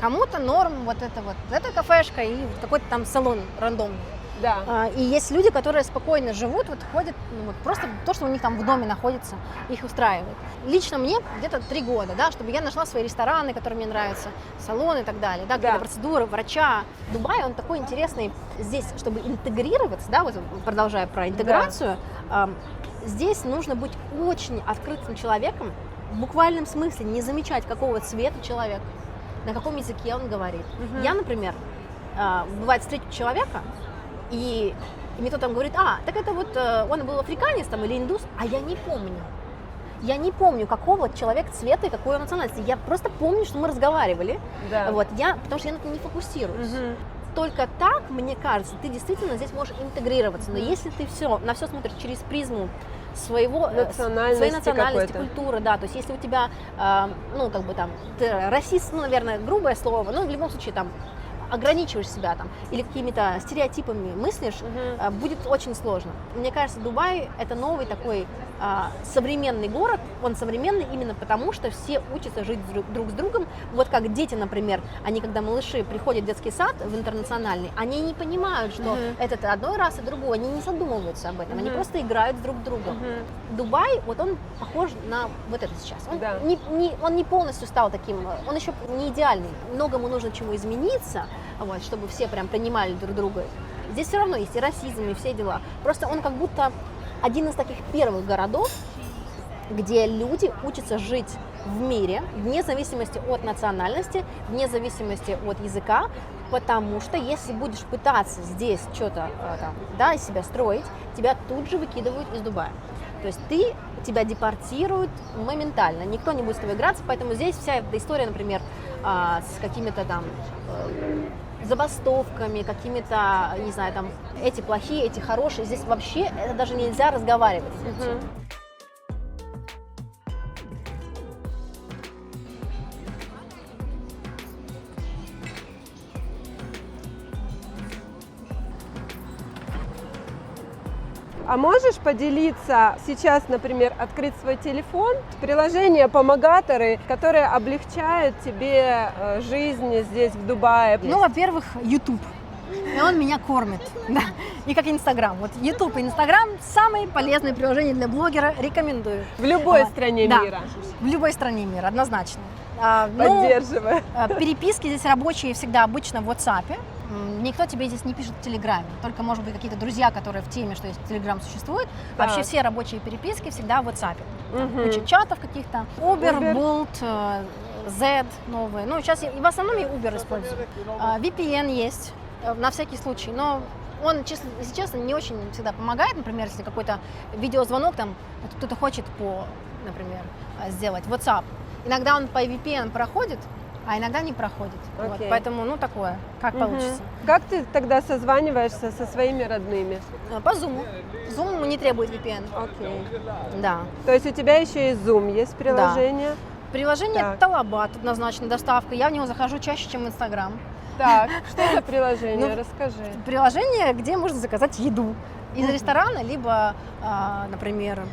Кому-то норм вот эта кафешка и какой-то там салон рандомный. Да. И есть люди, которые спокойно живут, вот ходят, вот просто то, что у них там в доме находится, их устраивает. Лично мне где-то 3 года, да, чтобы я нашла свои рестораны, которые мне нравятся, салоны и так далее, да, какие-то процедуры, врача. Дубай, он такой интересный. Здесь, чтобы интегрироваться, да, вот продолжая про интеграцию, здесь нужно быть очень открытым человеком, в буквальном смысле, не замечать, какого цвета человек, на каком языке он говорит. Я, например, бывает, встречу человека, и мне кто-то там говорит, так это вот он был африканец там, или индус, а я не помню. Я не помню, какого человека цвета и какой он национальности. Я просто помню, что мы разговаривали, вот, потому что я на этом не фокусируюсь. Только так, мне кажется, ты действительно здесь можешь интегрироваться. Но если ты на все смотришь через призму своей национальности, культуры, да, то есть если у тебя, ты расист, наверное, грубое слово, но в любом случае там ограничиваешь себя там или какими-то стереотипами мыслишь, будет очень сложно. Мне кажется, Дубай — это новый такой современный город. Он современный именно потому, что все учатся жить друг с другом. Вот как дети, например, они, когда малыши приходят в детский сад, в интернациональный, они не понимают, что это одной расы, другой, они не задумываются об этом, они просто играют друг с другом. Дубай, вот он похож на вот это сейчас. Он не полностью стал таким, он еще не идеальный, многому нужно чему измениться, вот, чтобы все прям понимали друг друга. Здесь все равно есть и расизм, и все дела. Просто он как будто один из таких первых городов, где люди учатся жить в мире, вне зависимости от национальности, вне зависимости от языка, потому что если будешь пытаться здесь что-то из себя строить, тебя тут же выкидывают из Дубая. То есть тебя депортируют моментально, никто не будет с тобой играться, поэтому здесь вся эта история, например, с какими-то там забастовками, какими-то, не знаю, там, эти плохие, эти хорошие, здесь вообще это даже нельзя разговаривать. А можешь поделиться сейчас, например, открыть свой телефон, приложения помогаторы, которые облегчают тебе жизнь здесь, в Дубае? Ну, во-первых, YouTube. И он меня кормит. Да. И как Инстаграм. Вот YouTube и Инстаграм самые полезные приложения для блогера. Рекомендую. В любой стране да, мира. В любой стране мира, однозначно. Поддерживаю. Переписки здесь рабочие всегда обычно в WhatsApp. Никто тебе здесь не пишет в Телеграме. Только, может быть, какие-то друзья, которые в теме, что Телеграм существует. Так. Вообще все рабочие переписки всегда в WhatsApp. Куча чатов каких-то. Uber, Bolt, Z новые. Ну, сейчас в основном я Uber использую. VPN есть. На всякий случай, но он, если честно, не очень всегда помогает. Например, если какой-то видеозвонок, там кто-то хочет например, сделать WhatsApp, иногда он по VPN проходит, а иногда не проходит. Вот, поэтому, такое, как получится. Как ты тогда созваниваешься со своими родными? По Zoom. Zoom не требует VPN. Окей. Да. То есть у тебя еще и Zoom есть приложение? Да. Приложение Talabat, однозначно, доставка. Я в него захожу чаще, чем в Instagram. Так, что за приложение? Расскажи. Приложение, где можно заказать еду из ресторана, либо, например,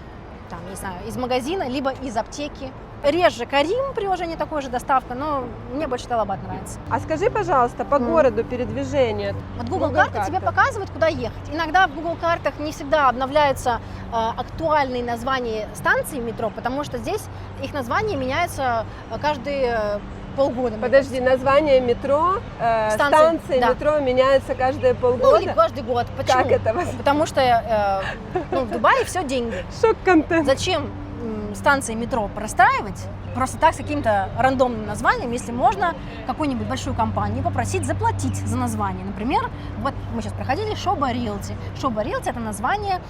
там, не знаю, из магазина, либо из аптеки. Реже Карим, приложение такое же, доставка, но мне больше Talabat нравится. А скажи, пожалуйста, по городу передвижение. Вот Google карты тебе показывают, куда ехать. Иногда в Google картах не всегда обновляются актуальные названия станций метро, потому что здесь их названия меняются каждые полгода. Подожди, название метро, станции метро меняются каждые полгода? Ну, или каждый год. Почему? Как это? Потому что в Дубае все деньги. Шок-контент. Зачем станции метро простраивать просто так с каким-то рандомным названием, если можно какую-нибудь большую компанию попросить заплатить за название. Например, вот мы сейчас проходили Shoba Realty. Shoba Realty – это название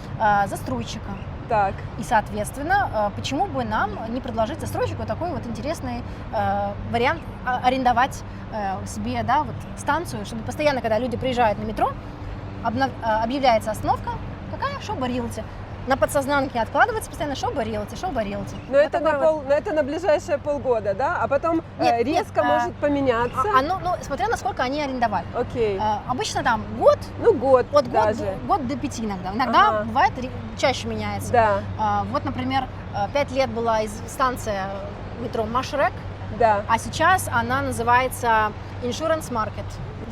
застройщика. Так. И, соответственно, почему бы нам не предложить застройщику такой вот интересный вариант арендовать себе, станцию, чтобы постоянно, когда люди приезжают на метро, объявляется остановка, какая Shoba Realty. На подсознанке откладывается постоянно Shoba Realty, Shoba Realty. Но это на ближайшие полгода, да? А потом резко может поменяться? Смотря насколько они арендовали. Окей. Обычно там год. Ну, год даже. Год до 5 иногда. Иногда бывает чаще меняется. Да. Вот, например, 5 лет была станция метро Машрек, да. А сейчас она называется Insurance Market.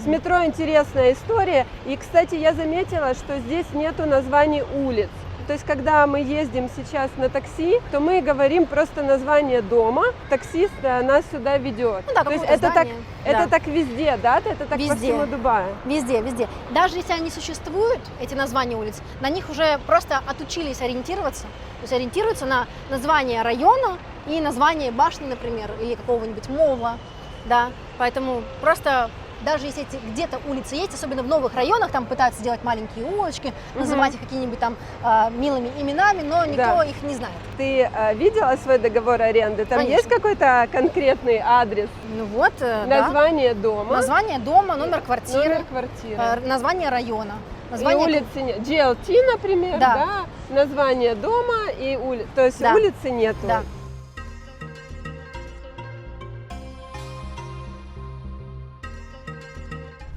С метро интересная история. И, кстати, я заметила, что здесь нету названий улиц. То есть, когда мы ездим сейчас на такси, то мы говорим просто название дома, таксист нас сюда ведет. Ну да, то есть это так везде, да? Это так везде. по всему Дубаю? Везде, везде. Даже если они существуют, эти названия улиц, на них уже просто отучились ориентироваться. То есть ориентируются на название района и название башни, например, или какого-нибудь мола, да. Поэтому просто... Даже если где-то улицы есть, особенно в новых районах, там пытаются делать маленькие улочки, называть их какими-нибудь там милыми именами, но никто их не знает. Ты видела свой договор аренды? Там Конечно. Есть какой-то конкретный адрес? Ну вот, название дома. Название дома, номер квартиры. Название района. Название... И улицы нет. GLT, например, да. Название дома и улицы. То есть улицы нету. Да.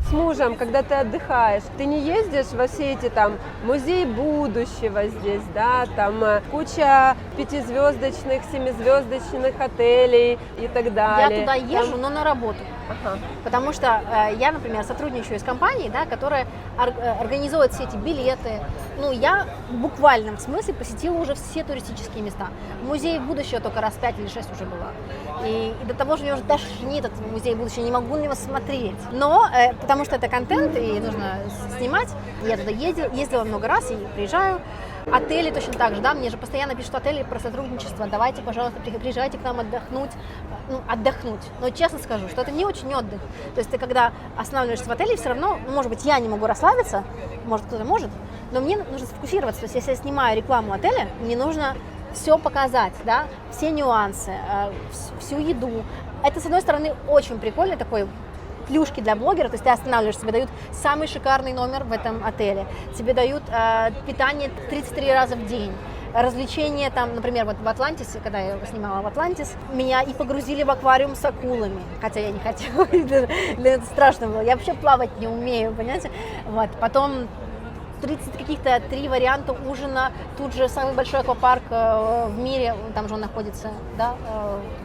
С мужем, когда ты отдыхаешь, ты не ездишь во все эти там музей будущего здесь, да, там куча 5-звездочных, 7-звездочных отелей и так далее. Я туда езжу, но на работу. Ага. Потому что я, например, сотрудничаю с компанией, да, которая организует все эти билеты. Ну, я в буквальном смысле посетила уже все туристические места. Музей будущего только раз 5 или 6 уже была. И до того же меня уже тошнит этот музей будущего, не могу на него смотреть. Но, потому что это контент, и нужно снимать, я туда ездила много раз и приезжаю. Отели точно так же, да, мне же постоянно пишут отели про сотрудничество, давайте, пожалуйста, приезжайте к нам отдохнуть, но честно скажу, что это не очень отдых, то есть ты когда останавливаешься в отеле, все равно, может быть, я не могу расслабиться, может, кто-то может, но мне нужно сфокусироваться, то есть если я снимаю рекламу отеля, мне нужно все показать, да, все нюансы, всю еду, это, с одной стороны, очень прикольный такой плюшки для блогера, то есть ты останавливаешься, тебе дают самый шикарный номер в этом отеле, тебе дают питание 33 раза в день, развлечения там, например, вот в Атлантисе, когда я снимала в Атлантис, меня и погрузили в аквариум с акулами, хотя я не хотела, это страшно было, я вообще плавать не умею, понимаете, вот, потом 30 каких-то 3 варианта ужина, тут же самый большой аквапарк в мире, там же он находится, да,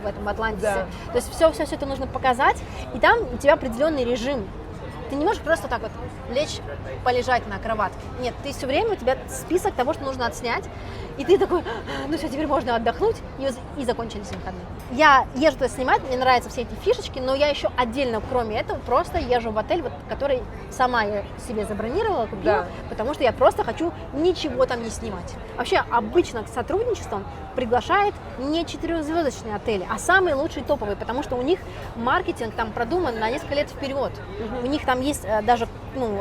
в этом Атлантисе. Да. То есть все это нужно показать, и там у тебя определенный режим. Ты не можешь просто так вот лечь, полежать на кроватке. Нет, ты все время, у тебя список того, что нужно отснять, и ты такой, ну все, теперь можно отдохнуть, и закончились выходные. Я езжу туда снимать, мне нравятся все эти фишечки, но я еще отдельно, кроме этого, просто езжу в отель, вот, который сама я себе забронировала, купила, да. Потому что я просто хочу ничего там не снимать. Вообще, обычно к сотрудничествам приглашают не 4-звездочные отели, а самые лучшие топовые, потому что у них маркетинг там продуман на несколько лет вперед. У них там есть даже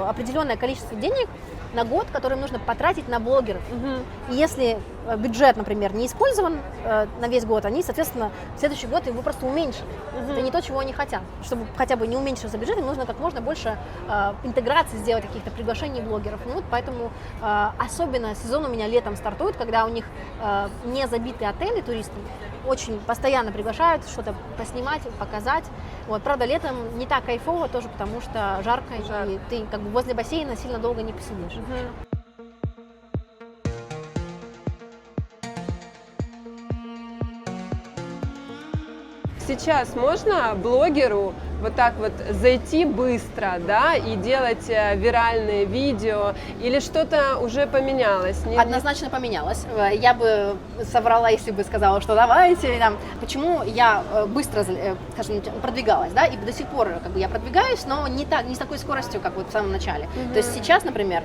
определенное количество денег на год, который им нужно потратить на блогеров. И если бюджет, например, не использован на весь год, они, соответственно, в следующий год его просто уменьшат. Это не то, чего они хотят. Чтобы хотя бы не уменьшился бюджет, им нужно как можно больше интеграции сделать, каких-то приглашений блогеров. Ну, вот поэтому особенно сезон у меня летом стартует, когда у них не забитые отели туристами, очень постоянно приглашают что-то поснимать, показать. Вот, правда, летом не так кайфово тоже, потому что жарко, и ты как бы возле бассейна сильно долго не посидишь. Сейчас можно блогеру вот так вот зайти быстро, да, и делать виральные видео, или что-то уже поменялось? Однозначно поменялось. Я бы соврала, если бы сказала, что давайте. Там. Почему я быстро, скажем, продвигалась, да, и до сих пор как бы я продвигаюсь, но не с такой скоростью, как вот в самом начале. То есть сейчас, например,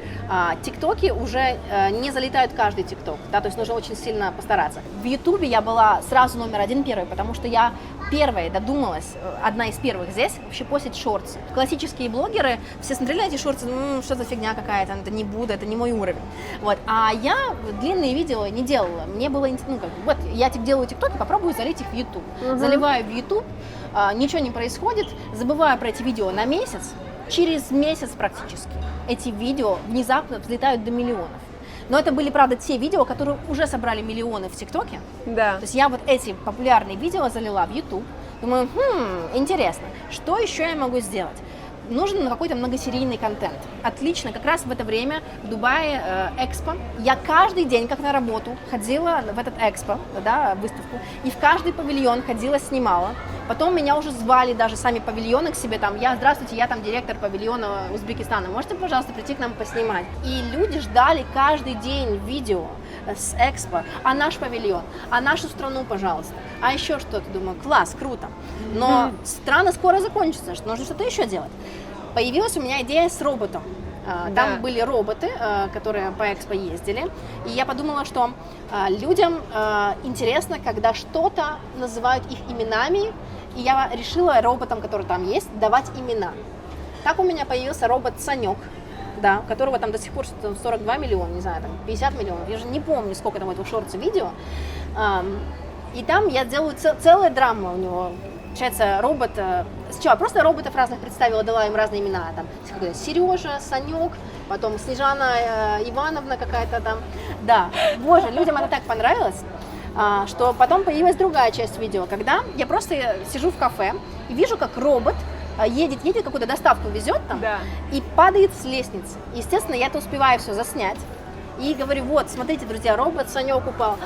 тиктоки уже не залетают каждый тикток, да, то есть нужно очень сильно постараться. В Ютубе я была сразу номер 1 первой, потому что я первая додумалась, одна из первых здесь, вообще постить шортсы. Классические блогеры все смотрели на эти шортсы, что за фигня какая-то, это не буду, это не мой уровень. Вот. А я длинные видео не делала. Мне было, вот я делаю тиктоки, попробую залить их в YouTube. Заливаю в YouTube, ничего не происходит, забываю про эти видео на месяц, через месяц практически эти видео внезапно взлетают до миллионов. Но это были, правда, те видео, которые уже собрали миллионы в ТикТоке. Да. То есть я вот эти популярные видео залила в YouTube. Думаю, интересно, что еще я могу сделать? Нужен какой-то многосерийный контент. Отлично, как раз в это время в Дубае Экспо. Я каждый день, как на работу, ходила в этот Экспо, да, выставку, и в каждый павильон ходила, снимала. Потом меня уже звали даже сами павильоны к себе, там, здравствуйте, я там директор павильона Узбекистана, можете, пожалуйста, прийти к нам поснимать? И люди ждали каждый день видео с Экспо, а наш павильон, а нашу страну, пожалуйста, а еще что-то. Думаю, класс, круто, но страны скоро закончатся, нужно что-то еще делать. Появилась у меня идея с роботом. Там были роботы, которые по Экспо ездили, и я подумала, что людям интересно, когда что-то называют их именами, и я решила роботам, которые там есть, давать имена. Так у меня появился робот Санек, да, у которого там до сих пор 42 миллиона, не знаю, там 50 миллионов, я же не помню, сколько там этого шорца видео. И там я делаю целая драма у него. Получается, робот, сначала просто роботов разных представила, дала им разные имена, там, Сережа, Санек, потом Снежана Ивановна какая-то там, да, боже, людям это так понравилось, что потом появилась другая часть видео, когда я просто сижу в кафе и вижу, как робот едет, какую-то доставку везет там, и падает с лестницы, естественно, я это успеваю все заснять. И говорю, вот, смотрите, друзья, робот Санек упал.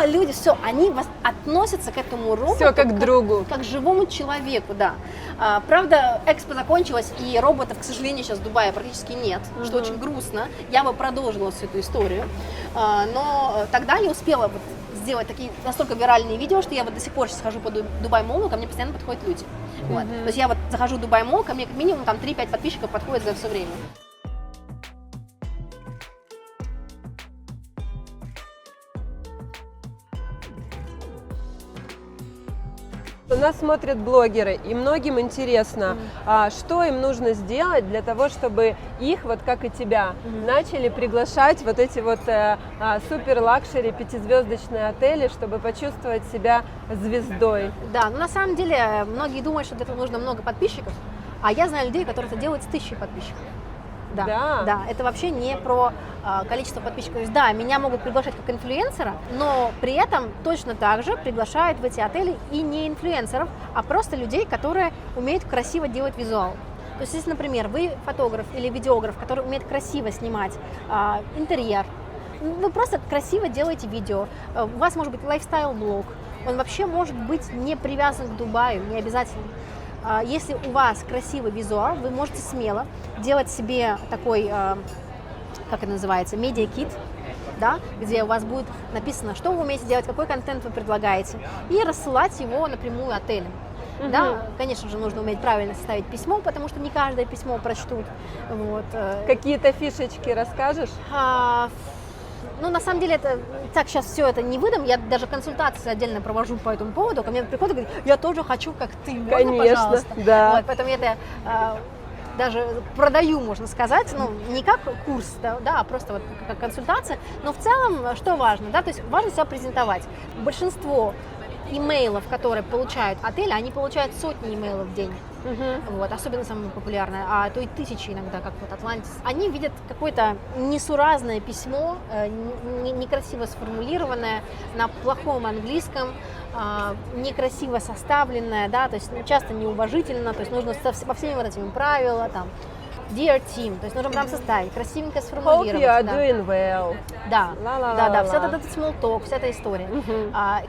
Люди, все, они относятся к этому роботу Все как к другу. как к живому человеку, да. Правда, экспо закончилась, и роботов, к сожалению, сейчас в Дубае практически нет, что очень грустно. Я бы продолжила всю эту историю. Но тогда я успела вот сделать такие настолько виральные видео, что я вот до сих пор сейчас хожу по Дубай-молу, ко мне постоянно подходят люди. Вот. То есть я вот захожу в Дубай-мол, ко мне как минимум там 3-5 подписчиков подходят за все время. Нас смотрят блогеры, и многим интересно, что им нужно сделать для того, чтобы их, вот как и тебя, начали приглашать вот эти вот супер-лакшери 5-звездочные отели, чтобы почувствовать себя звездой. Да, но на самом деле многие думают, что для этого нужно много подписчиков, а я знаю людей, которые это делают с 1000 подписчиков. Да, это вообще не про количество подписчиков. То есть, да, меня могут приглашать как инфлюенсера, но при этом точно так же приглашают в эти отели и не инфлюенсеров, а просто людей, которые умеют красиво делать визуал. То есть, если, например, вы фотограф или видеограф, который умеет красиво снимать интерьер, вы просто красиво делаете видео, у вас может быть лайфстайл-блог, он вообще может быть не привязан к Дубаю, не обязательно. Если у вас красивый визуал, вы можете смело делать себе такой, как это называется, медиа-кит, да, где у вас будет написано, что вы умеете делать, какой контент вы предлагаете, и рассылать его напрямую отелям. Да, конечно же, нужно уметь правильно составить письмо, потому что не каждое письмо прочтут. Вот. Какие-то фишечки расскажешь? Ну, на самом деле, это так сейчас все это не выдам, я даже консультации отдельно провожу по этому поводу, ко мне приходят и говорят, я тоже хочу, как ты, можно, конечно, пожалуйста? Да. Вот, поэтому я это даже продаю, можно сказать, ну, не как курс, да, а просто вот как консультация, но в целом, что важно, да, то есть важно себя презентовать. Большинство имейлов, которые получают отели, они получают сотни имейлов в день. Вот, особенно самые популярные, а то и тысячи иногда, как вот Atlantis. Они видят какое-то несуразное письмо, некрасиво сформулированное, на плохом английском, некрасиво составленное, да, то есть часто неуважительно, то есть нужно по всеми вот этими правилам, там, Dear Team, то есть нужно прям составить, красивенько сформулировать. Hope you are doing well. Да, вся этот small talk, вся эта история.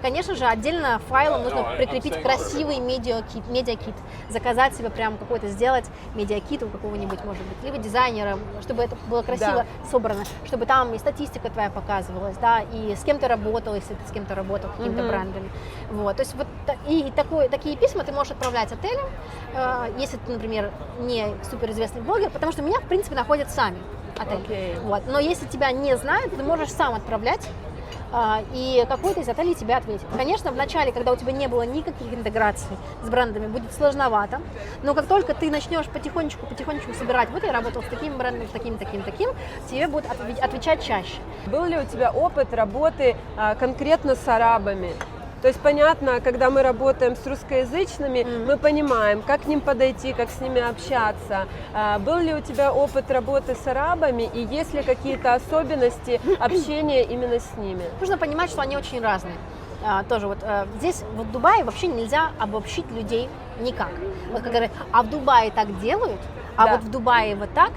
Конечно же, отдельно файлом нужно прикрепить красивый медиакит, заказать себе прям какой-то, сделать медиакит у какого-нибудь, может быть, либо дизайнера, чтобы это было красиво собрано, чтобы там и статистика твоя показывалась, да, и с кем ты работал, если ты с кем-то работал, какими-то брендами. Вот, то есть вот и такие письма ты можешь отправлять отелям, если ты, например, не суперизвестный блогер, потому что меня, в принципе, находят сами отели. Вот. Но если тебя не знают, ты можешь сам отправлять, и какой-то из отелей тебе ответит. Конечно, в начале, когда у тебя не было никаких интеграций с брендами, будет сложновато, но как только ты начнешь потихонечку собирать, вот я работал с таким брендом, с таким, тебе будут отвечать чаще. Был ли у тебя опыт работы конкретно с арабами? То есть понятно, когда мы работаем с русскоязычными, мы понимаем, как к ним подойти, как с ними общаться. Был ли у тебя опыт работы с арабами и есть ли какие-то особенности общения именно с ними? Нужно понимать, что они очень разные. Тоже вот здесь, вот в Дубае вообще нельзя обобщить людей никак. Вот как говорят, а в Дубае так делают, а вот в Дубае вот так,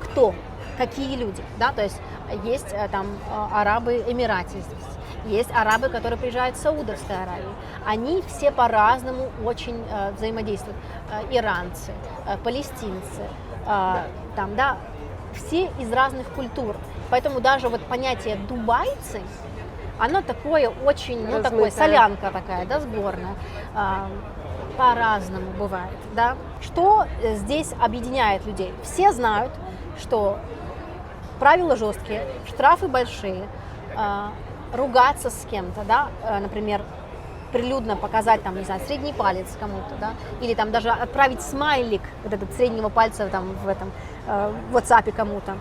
кто, какие люди, да, то есть есть там арабы Эмирати здесь. Есть арабы, которые приезжают в Саудовскую Аравию. Они все по-разному очень взаимодействуют. Иранцы, палестинцы, там, да, все из разных культур. Поэтому даже вот понятие дубайцы, оно такое очень, ну, такое, солянка такая, да, сборная. По-разному бывает, да. Что здесь объединяет людей? Все знают, что правила жесткие, штрафы большие, ругаться с кем-то, да, например, прилюдно показать, там, не знаю, средний палец кому-то, да, или там даже отправить смайлик вот этот среднего пальца там в этом в WhatsApp кому-то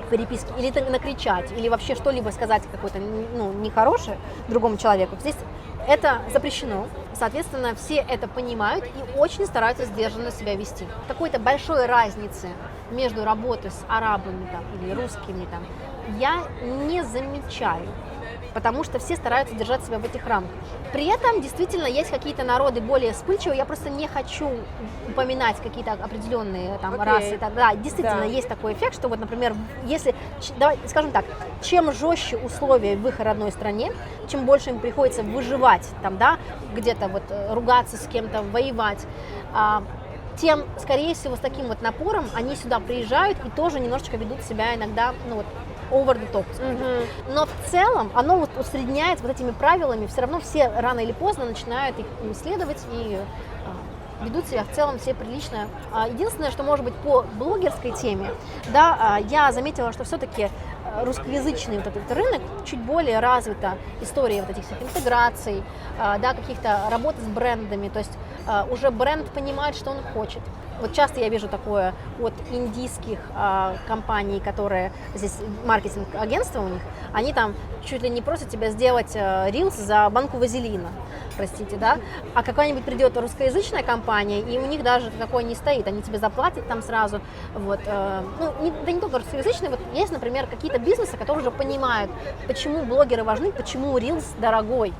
в переписке, или накричать, или вообще что-либо сказать какое-то, ну, нехорошее другому человеку. Здесь это запрещено, соответственно, все это понимают и очень стараются сдержанно себя вести. Какой-то большой разницы между работой с арабами там, или русскими там я не замечаю. потому что все стараются держать себя в этих рамках. При этом действительно есть какие-то народы более вспыльчивые, я просто не хочу упоминать какие-то определенные там расы. Да, действительно есть такой эффект, что вот, например, если, давай скажем так, чем жестче условия в их родной стране, чем больше им приходится выживать, там, да, где-то вот ругаться с кем-то, воевать, тем, скорее всего, с таким вот напором они сюда приезжают и тоже немножечко ведут себя иногда, ну вот, over the top. Но в целом оно вот усредняется вот этими правилами, все равно все рано или поздно начинают их исследовать и ведут себя в целом все прилично. Единственное, что может быть по блогерской теме, да, я заметила, что все-таки русскоязычный вот этот рынок чуть более развита история вот этих всех интеграций, да, каких-то работ с брендами, то есть уже бренд понимает, что он хочет. Вот часто я вижу такое от индийских компаний, которые здесь маркетинг-агентства у них, они там чуть ли не просят тебя сделать рилс за банку вазелина, простите, да, а какая-нибудь придет русскоязычная компания, и у них даже такое не стоит, они тебе заплатят там сразу, вот, ну, не только русскоязычные, вот есть, например, какие-то бизнесы, которые уже понимают, почему блогеры важны, почему рилс дорогой.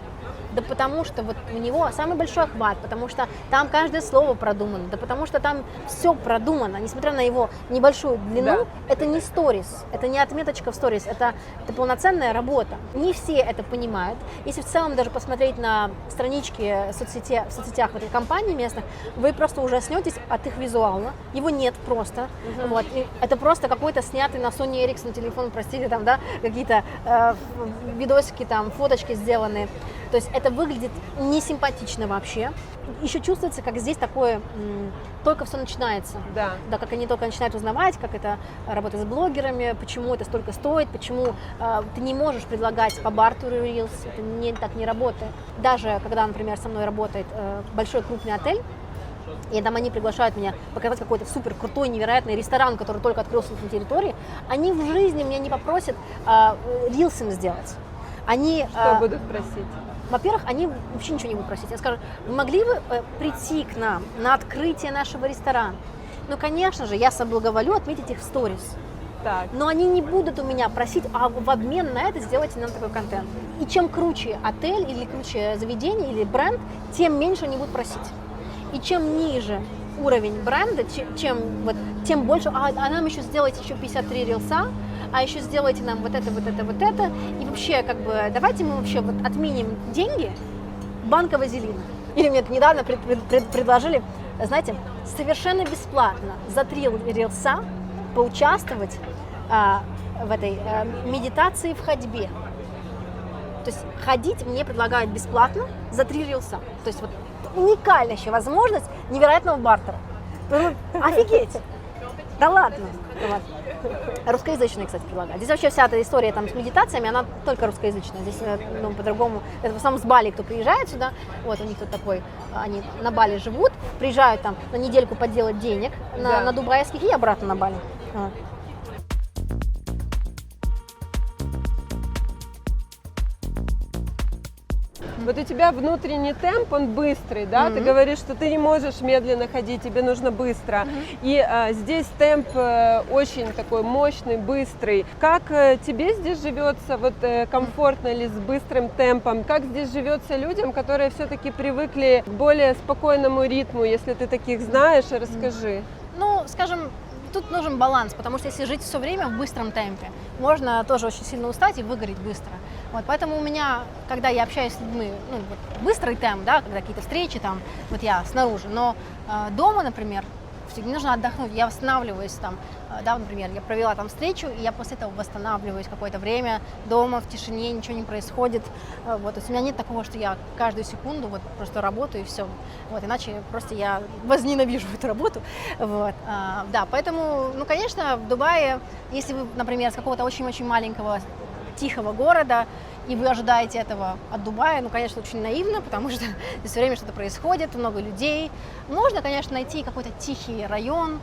Да потому что вот у него самый большой охват, потому что там каждое слово продумано, да потому что там все продумано, несмотря на его небольшую длину, это не сторис, это не отметочка в сторис, это полноценная работа. Не все это понимают. Если в целом даже посмотреть на странички в соцсетях вот этих компаний местных, вы просто ужаснетесь от их визуала, его нет просто, вот, и это просто какой-то снятый на Sony Ericsson телефон, простите, там, да, какие-то видосики, там, фоточки сделанные. То есть это выглядит несимпатично вообще. Еще чувствуется, как здесь такое, только все начинается. Да, как они только начинают узнавать, как это работать с блогерами, почему это столько стоит, почему ты не можешь предлагать по бартеру рилс, это так не работает. Даже когда, например, со мной работает большой крупный отель, и там они приглашают меня показать какой-то супер крутой, невероятный ресторан, который только открылся на территории, они в жизни меня не попросят рилс им сделать. Они, что будут просить? Во-первых, они вообще ничего не будут просить. Я скажу, вы могли бы прийти к нам на открытие нашего ресторана? Ну, конечно же, я соблаговолю отметить их в сторис. Так. Но они не будут у меня просить, а в обмен на это сделайте нам такой контент. И чем круче отель или круче заведение или бренд, тем меньше они будут просить. И чем ниже уровень бренда, тем больше, а нам еще сделайте еще 53 рилса, а еще сделайте нам вот это, и вообще, как бы, давайте мы вообще вот отменим деньги банка вазелина. Или мне недавно предложили, знаете, совершенно бесплатно за 3 рилса поучаствовать в этой медитации в ходьбе. То есть ходить мне предлагают бесплатно за 3 рилса. То есть вот уникальная возможность невероятного бартера. Офигеть! Да ладно! Русскоязычные, кстати, предлагают. Здесь вообще вся эта история там с медитациями, она только русскоязычная. Здесь, ну, по-другому, это в основном с Бали, кто приезжает сюда, вот у них тут такой, они на Бали живут, приезжают там на недельку подделать денег на дубайских и обратно на Бали. Вот у тебя внутренний темп, он быстрый, да? Ты говоришь, что ты не можешь медленно ходить, тебе нужно быстро. И здесь темп очень такой мощный, быстрый. Как тебе здесь живется, вот комфортно ли с быстрым темпом? Как здесь живется людям, которые все-таки привыкли к более спокойному ритму, если ты таких знаешь, расскажи. Ну, скажем, тут нужен баланс, потому что если жить все время в быстром темпе, можно тоже очень сильно устать и выгореть быстро. Вот, поэтому у меня, когда я общаюсь с людьми, ну, вот, быстрый темп, да, когда какие-то встречи, там, вот я снаружи, но дома, например, мне нужно отдохнуть, я восстанавливаюсь там, да, например, я провела там встречу, и я после этого восстанавливаюсь какое-то время дома, в тишине, ничего не происходит, вот, то есть у меня нет такого, что я каждую секунду вот просто работаю и все, вот, иначе просто я возненавижу эту работу, вот, да, поэтому, ну, конечно, в Дубае, если вы, например, с какого-то очень-очень маленького тихого города, и вы ожидаете этого от Дубая, ну, конечно, очень наивно, потому что здесь все время что-то происходит, много людей. Можно, конечно, найти какой-то тихий район,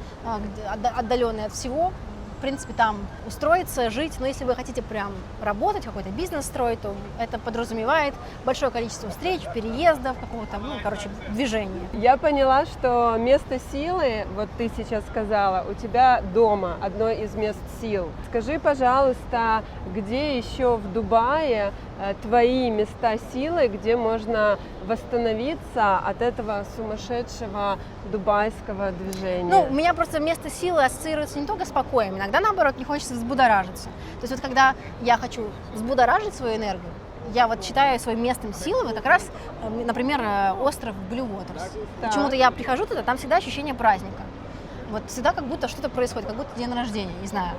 отдаленный от всего, в принципе, там устроиться, жить, но если вы хотите прям работать, какой-то бизнес строить, то это подразумевает большое количество встреч, переездов, какого-то, ну, короче, движения. Я поняла, что место силы, вот ты сейчас сказала, у тебя дома, одно из мест сил. Скажи, пожалуйста, где еще в Дубае твои места силы, где можно восстановиться от этого сумасшедшего дубайского движения? Ну, у меня просто место силы ассоциируется не только с покоем, иногда, наоборот, не хочется взбудоражиться. То есть вот когда я хочу взбудоражить свою энергию, я вот считаю своим местом силы вот как раз, например, остров Blue Waters. Так. Почему-то я прихожу туда, там всегда ощущение праздника. Вот всегда как будто что-то происходит, как будто день рождения, не знаю.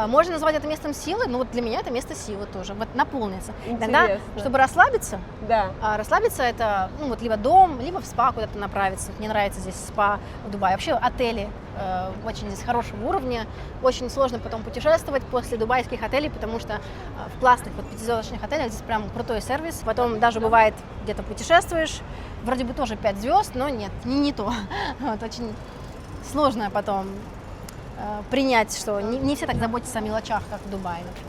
Можно назвать это местом силы, но вот для меня это место силы тоже, вот наполниться. Иногда, Интересно. чтобы расслабиться, Да. расслабиться это, ну вот либо дом, либо в спа куда-то направиться. Мне нравится здесь спа в Дубае. Вообще отели очень здесь хорошего уровня. Очень сложно потом путешествовать после дубайских отелей, потому что в классных вот пятизвездочных отелях здесь прям крутой сервис. Потом даже бывает, где-то путешествуешь, вроде бы тоже 5 звезд, но нет, не то. Вот, очень сложно потом принять, что не все так заботятся о мелочах, как в Дубае, например.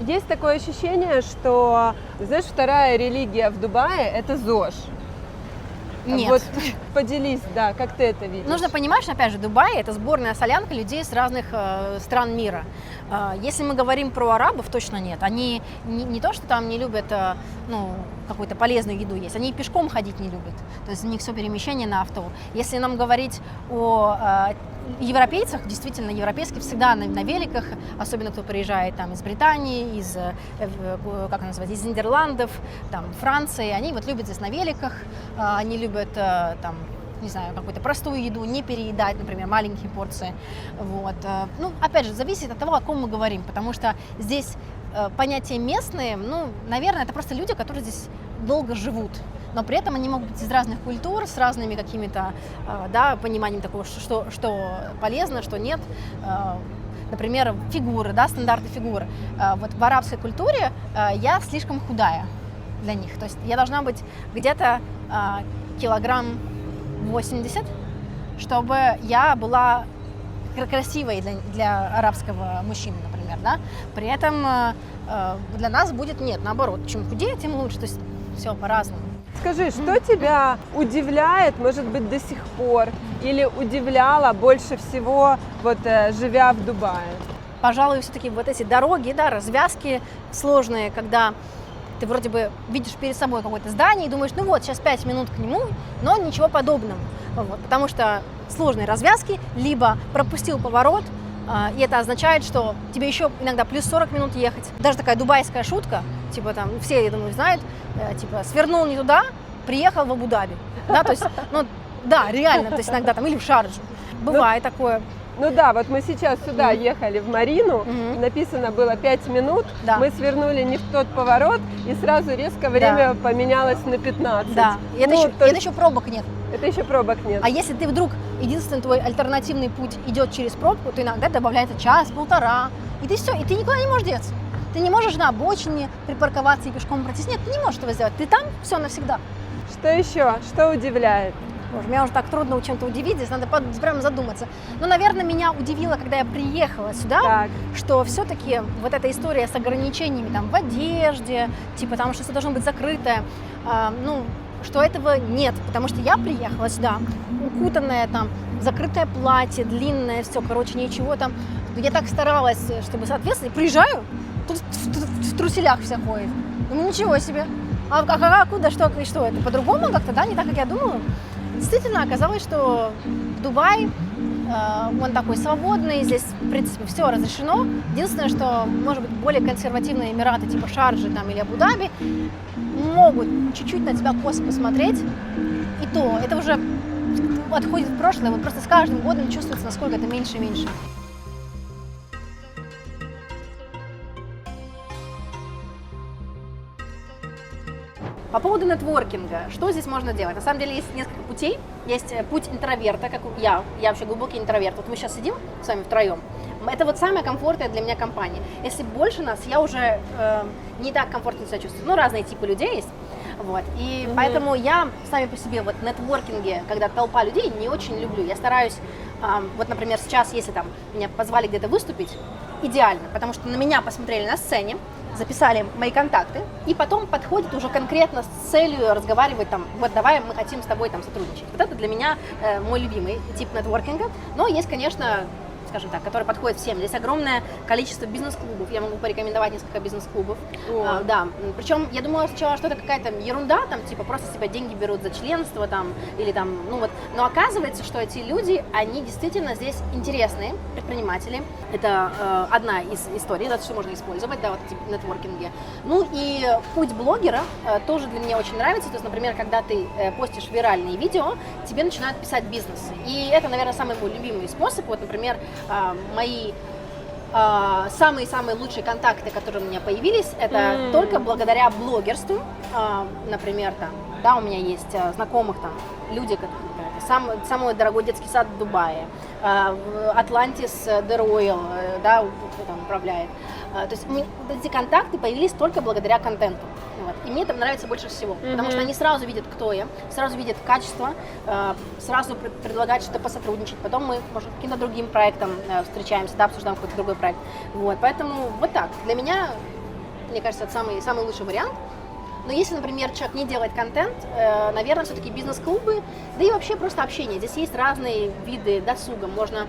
Есть такое ощущение, что, знаешь, вторая религия в Дубае – это ЗОЖ. Нет. Вот поделись, да, как ты это видишь? Нужно понимать, что, опять же, Дубай – это сборная солянка людей с разных стран мира. Если мы говорим про арабов, точно нет. Они не то, что там не любят какую-то полезную еду есть, они и пешком ходить не любят. То есть у них все перемещение на авто. Если нам говорить о европейцах, действительно, европейские всегда на великах, особенно кто приезжает там из Британии, из Нидерландов, там, Франции, они вот любят здесь на великах, они любят там, не знаю, какую-то простую еду, не переедать, например, маленькие порции. Вот. Ну, опять же, зависит от того, о ком мы говорим, потому что здесь понятие местные, ну, наверное, это просто люди, которые здесь долго живут. Но при этом они могут быть из разных культур, с разными какими-то, пониманием такого, что полезно, что нет. Например, фигуры, стандарты фигуры. Вот в арабской культуре я слишком худая для них. То есть я должна быть где-то килограмм 80, чтобы я была красивой для арабского мужчины, например. Да? При этом для нас будет нет, наоборот. Чем худее, тем лучше. То есть все по-разному. Скажи, что тебя удивляет, может быть, до сих пор, или удивляло больше всего, вот живя в Дубае? Пожалуй, все-таки вот эти дороги, развязки сложные, когда ты вроде бы видишь перед собой какое-то здание и думаешь, ну вот, сейчас 5 минут к нему, но ничего подобного. Вот, потому что сложные развязки, либо пропустил поворот, и это означает, что тебе еще иногда плюс 40 минут ехать. Даже такая дубайская шутка, типа там, все, я думаю, знают, типа свернул не туда, приехал в Абу-Даби. Да, то есть, реально, то есть иногда там, или в Шарджу. Бывает такое. Ну да, вот мы сейчас сюда ехали, в Марину, написано было 5 минут, мы свернули не в тот поворот, и сразу резко время поменялось на 15. Да, и это еще пробок нет. Это еще пробок нет. А если ты вдруг, единственный твой альтернативный путь идет через пробку, то иногда добавляется час-полтора, и ты все, и ты никуда не можешь деться. Ты не можешь на обочине припарковаться и пешком пройтись. Нет, ты не можешь этого сделать. Ты там, все навсегда. Что еще? Что удивляет? Боже, меня уже так трудно чем-то удивить, здесь надо прям задуматься. Но, наверное, меня удивило, когда я приехала сюда, что все-таки вот эта история с ограничениями там, в одежде, типа там, что все должно быть закрытое, что этого нет, потому что я приехала сюда, укутанная там, закрытое платье, длинное, все, короче, ничего там. Я так старалась, чтобы соответствовать, приезжаю, тут в труселях вся ходит. Ну ничего себе. А куда, что это? По-другому как-то, да, не так, как я думала? Действительно, оказалось, что Дубай, он такой свободный, здесь, в принципе, все разрешено. Единственное, что, может быть, более консервативные Эмираты, типа Шарджи там, или Абу-Даби, могут чуть-чуть на тебя косо посмотреть, и то это уже отходит в прошлое, вот просто с каждым годом чувствуется, насколько это меньше и меньше. По поводу нетворкинга, что здесь можно делать? На самом деле есть несколько путей. Есть путь интроверта, как я вообще глубокий интроверт. Вот мы сейчас сидим с вами втроем. Это вот самая комфортная для меня компания. Если больше нас, я уже не так комфортно себя чувствую. Ну, разные типы людей есть. Вот. И поэтому я сами по себе вот нетворкинге, когда толпа людей, не очень люблю. Я стараюсь, вот, например, сейчас, если там меня позвали где-то выступить, идеально, потому что на меня посмотрели на сцене, записали мои контакты, и потом подходит уже конкретно с целью разговаривать там, вот давай мы хотим с тобой там сотрудничать. Вот это для меня мой любимый тип нетворкинга. Но есть, конечно, скажем так, который подходит всем. Здесь огромное количество бизнес-клубов, я могу порекомендовать несколько бизнес-клубов. Да, причем я думала сначала, что это какая-то ерунда, там, типа, просто себя деньги берут за членство, там, или там, ну вот, но оказывается, что эти люди, они действительно здесь интересные предприниматели. Это одна из историй, да, что можно использовать, да, вот эти нетворкинги. Ну и путь блогера тоже для меня очень нравится, то есть, например, когда ты постишь виральные видео, тебе начинают писать бизнесы. И это, наверное, самый мой любимый способ. Вот, например, мои самые-самые лучшие контакты, которые у меня появились, это только благодаря блогерству. Например, там, да, у меня есть знакомых там люди, самый дорогой детский сад в Дубае, Atlantis The Royal, да, кто там управляет. То есть эти контакты появились только благодаря контенту. Вот. И мне это нравится больше всего, потому что они сразу видят, кто я, сразу видят качество, сразу предлагают что-то посотрудничать. Потом мы, может, каким-то другим проектом встречаемся, да, обсуждаем какой-то другой проект. Вот. Поэтому вот так. Для меня, мне кажется, это самый лучший вариант. Но если, например, человек не делает контент, наверное, все-таки бизнес-клубы, да и вообще просто общение. Здесь есть разные виды досуга. Можно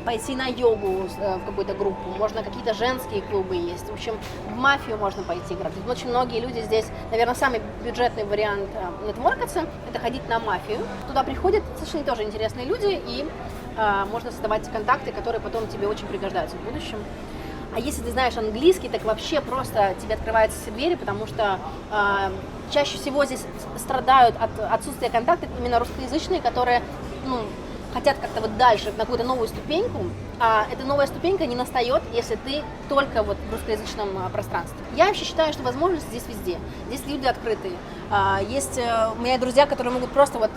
пойти на йогу в какую-то группу, можно какие-то женские клубы есть. В общем, в мафию можно пойти играть. Очень многие люди здесь, наверное, самый бюджетный вариант нетворкаться – это ходить на мафию. Туда приходят достаточно тоже интересные люди, и можно создавать контакты, которые потом тебе очень пригождаются в будущем. А если ты знаешь английский, так вообще просто тебе открываются все двери, потому что чаще всего здесь страдают от отсутствия контактов именно русскоязычные, которые, ну, хотят как-то вот дальше, на какую-то новую ступеньку, а эта новая ступенька не настает, если ты только вот в русскоязычном пространстве. Я вообще считаю, что возможности здесь везде. Здесь люди открытые. Есть у меня друзья, которые могут просто вот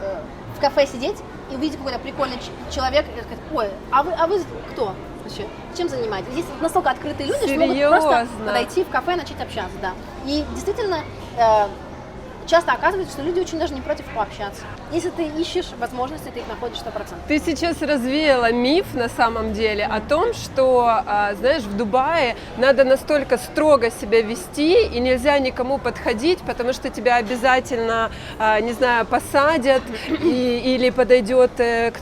в кафе сидеть и увидеть какой-то прикольный человек и сказать: ой, а вы кто? Чем занимаетесь? Здесь настолько открытые люди, что могут просто подойти в кафе и начать общаться. Да. И действительно, часто оказывается, что люди очень даже не против пообщаться. Если ты ищешь возможности, ты их находишь 100%. Ты сейчас развеяла миф на самом деле о том, что, знаешь, в Дубае надо настолько строго себя вести и нельзя никому подходить, потому что тебя обязательно, не знаю, посадят или подойдет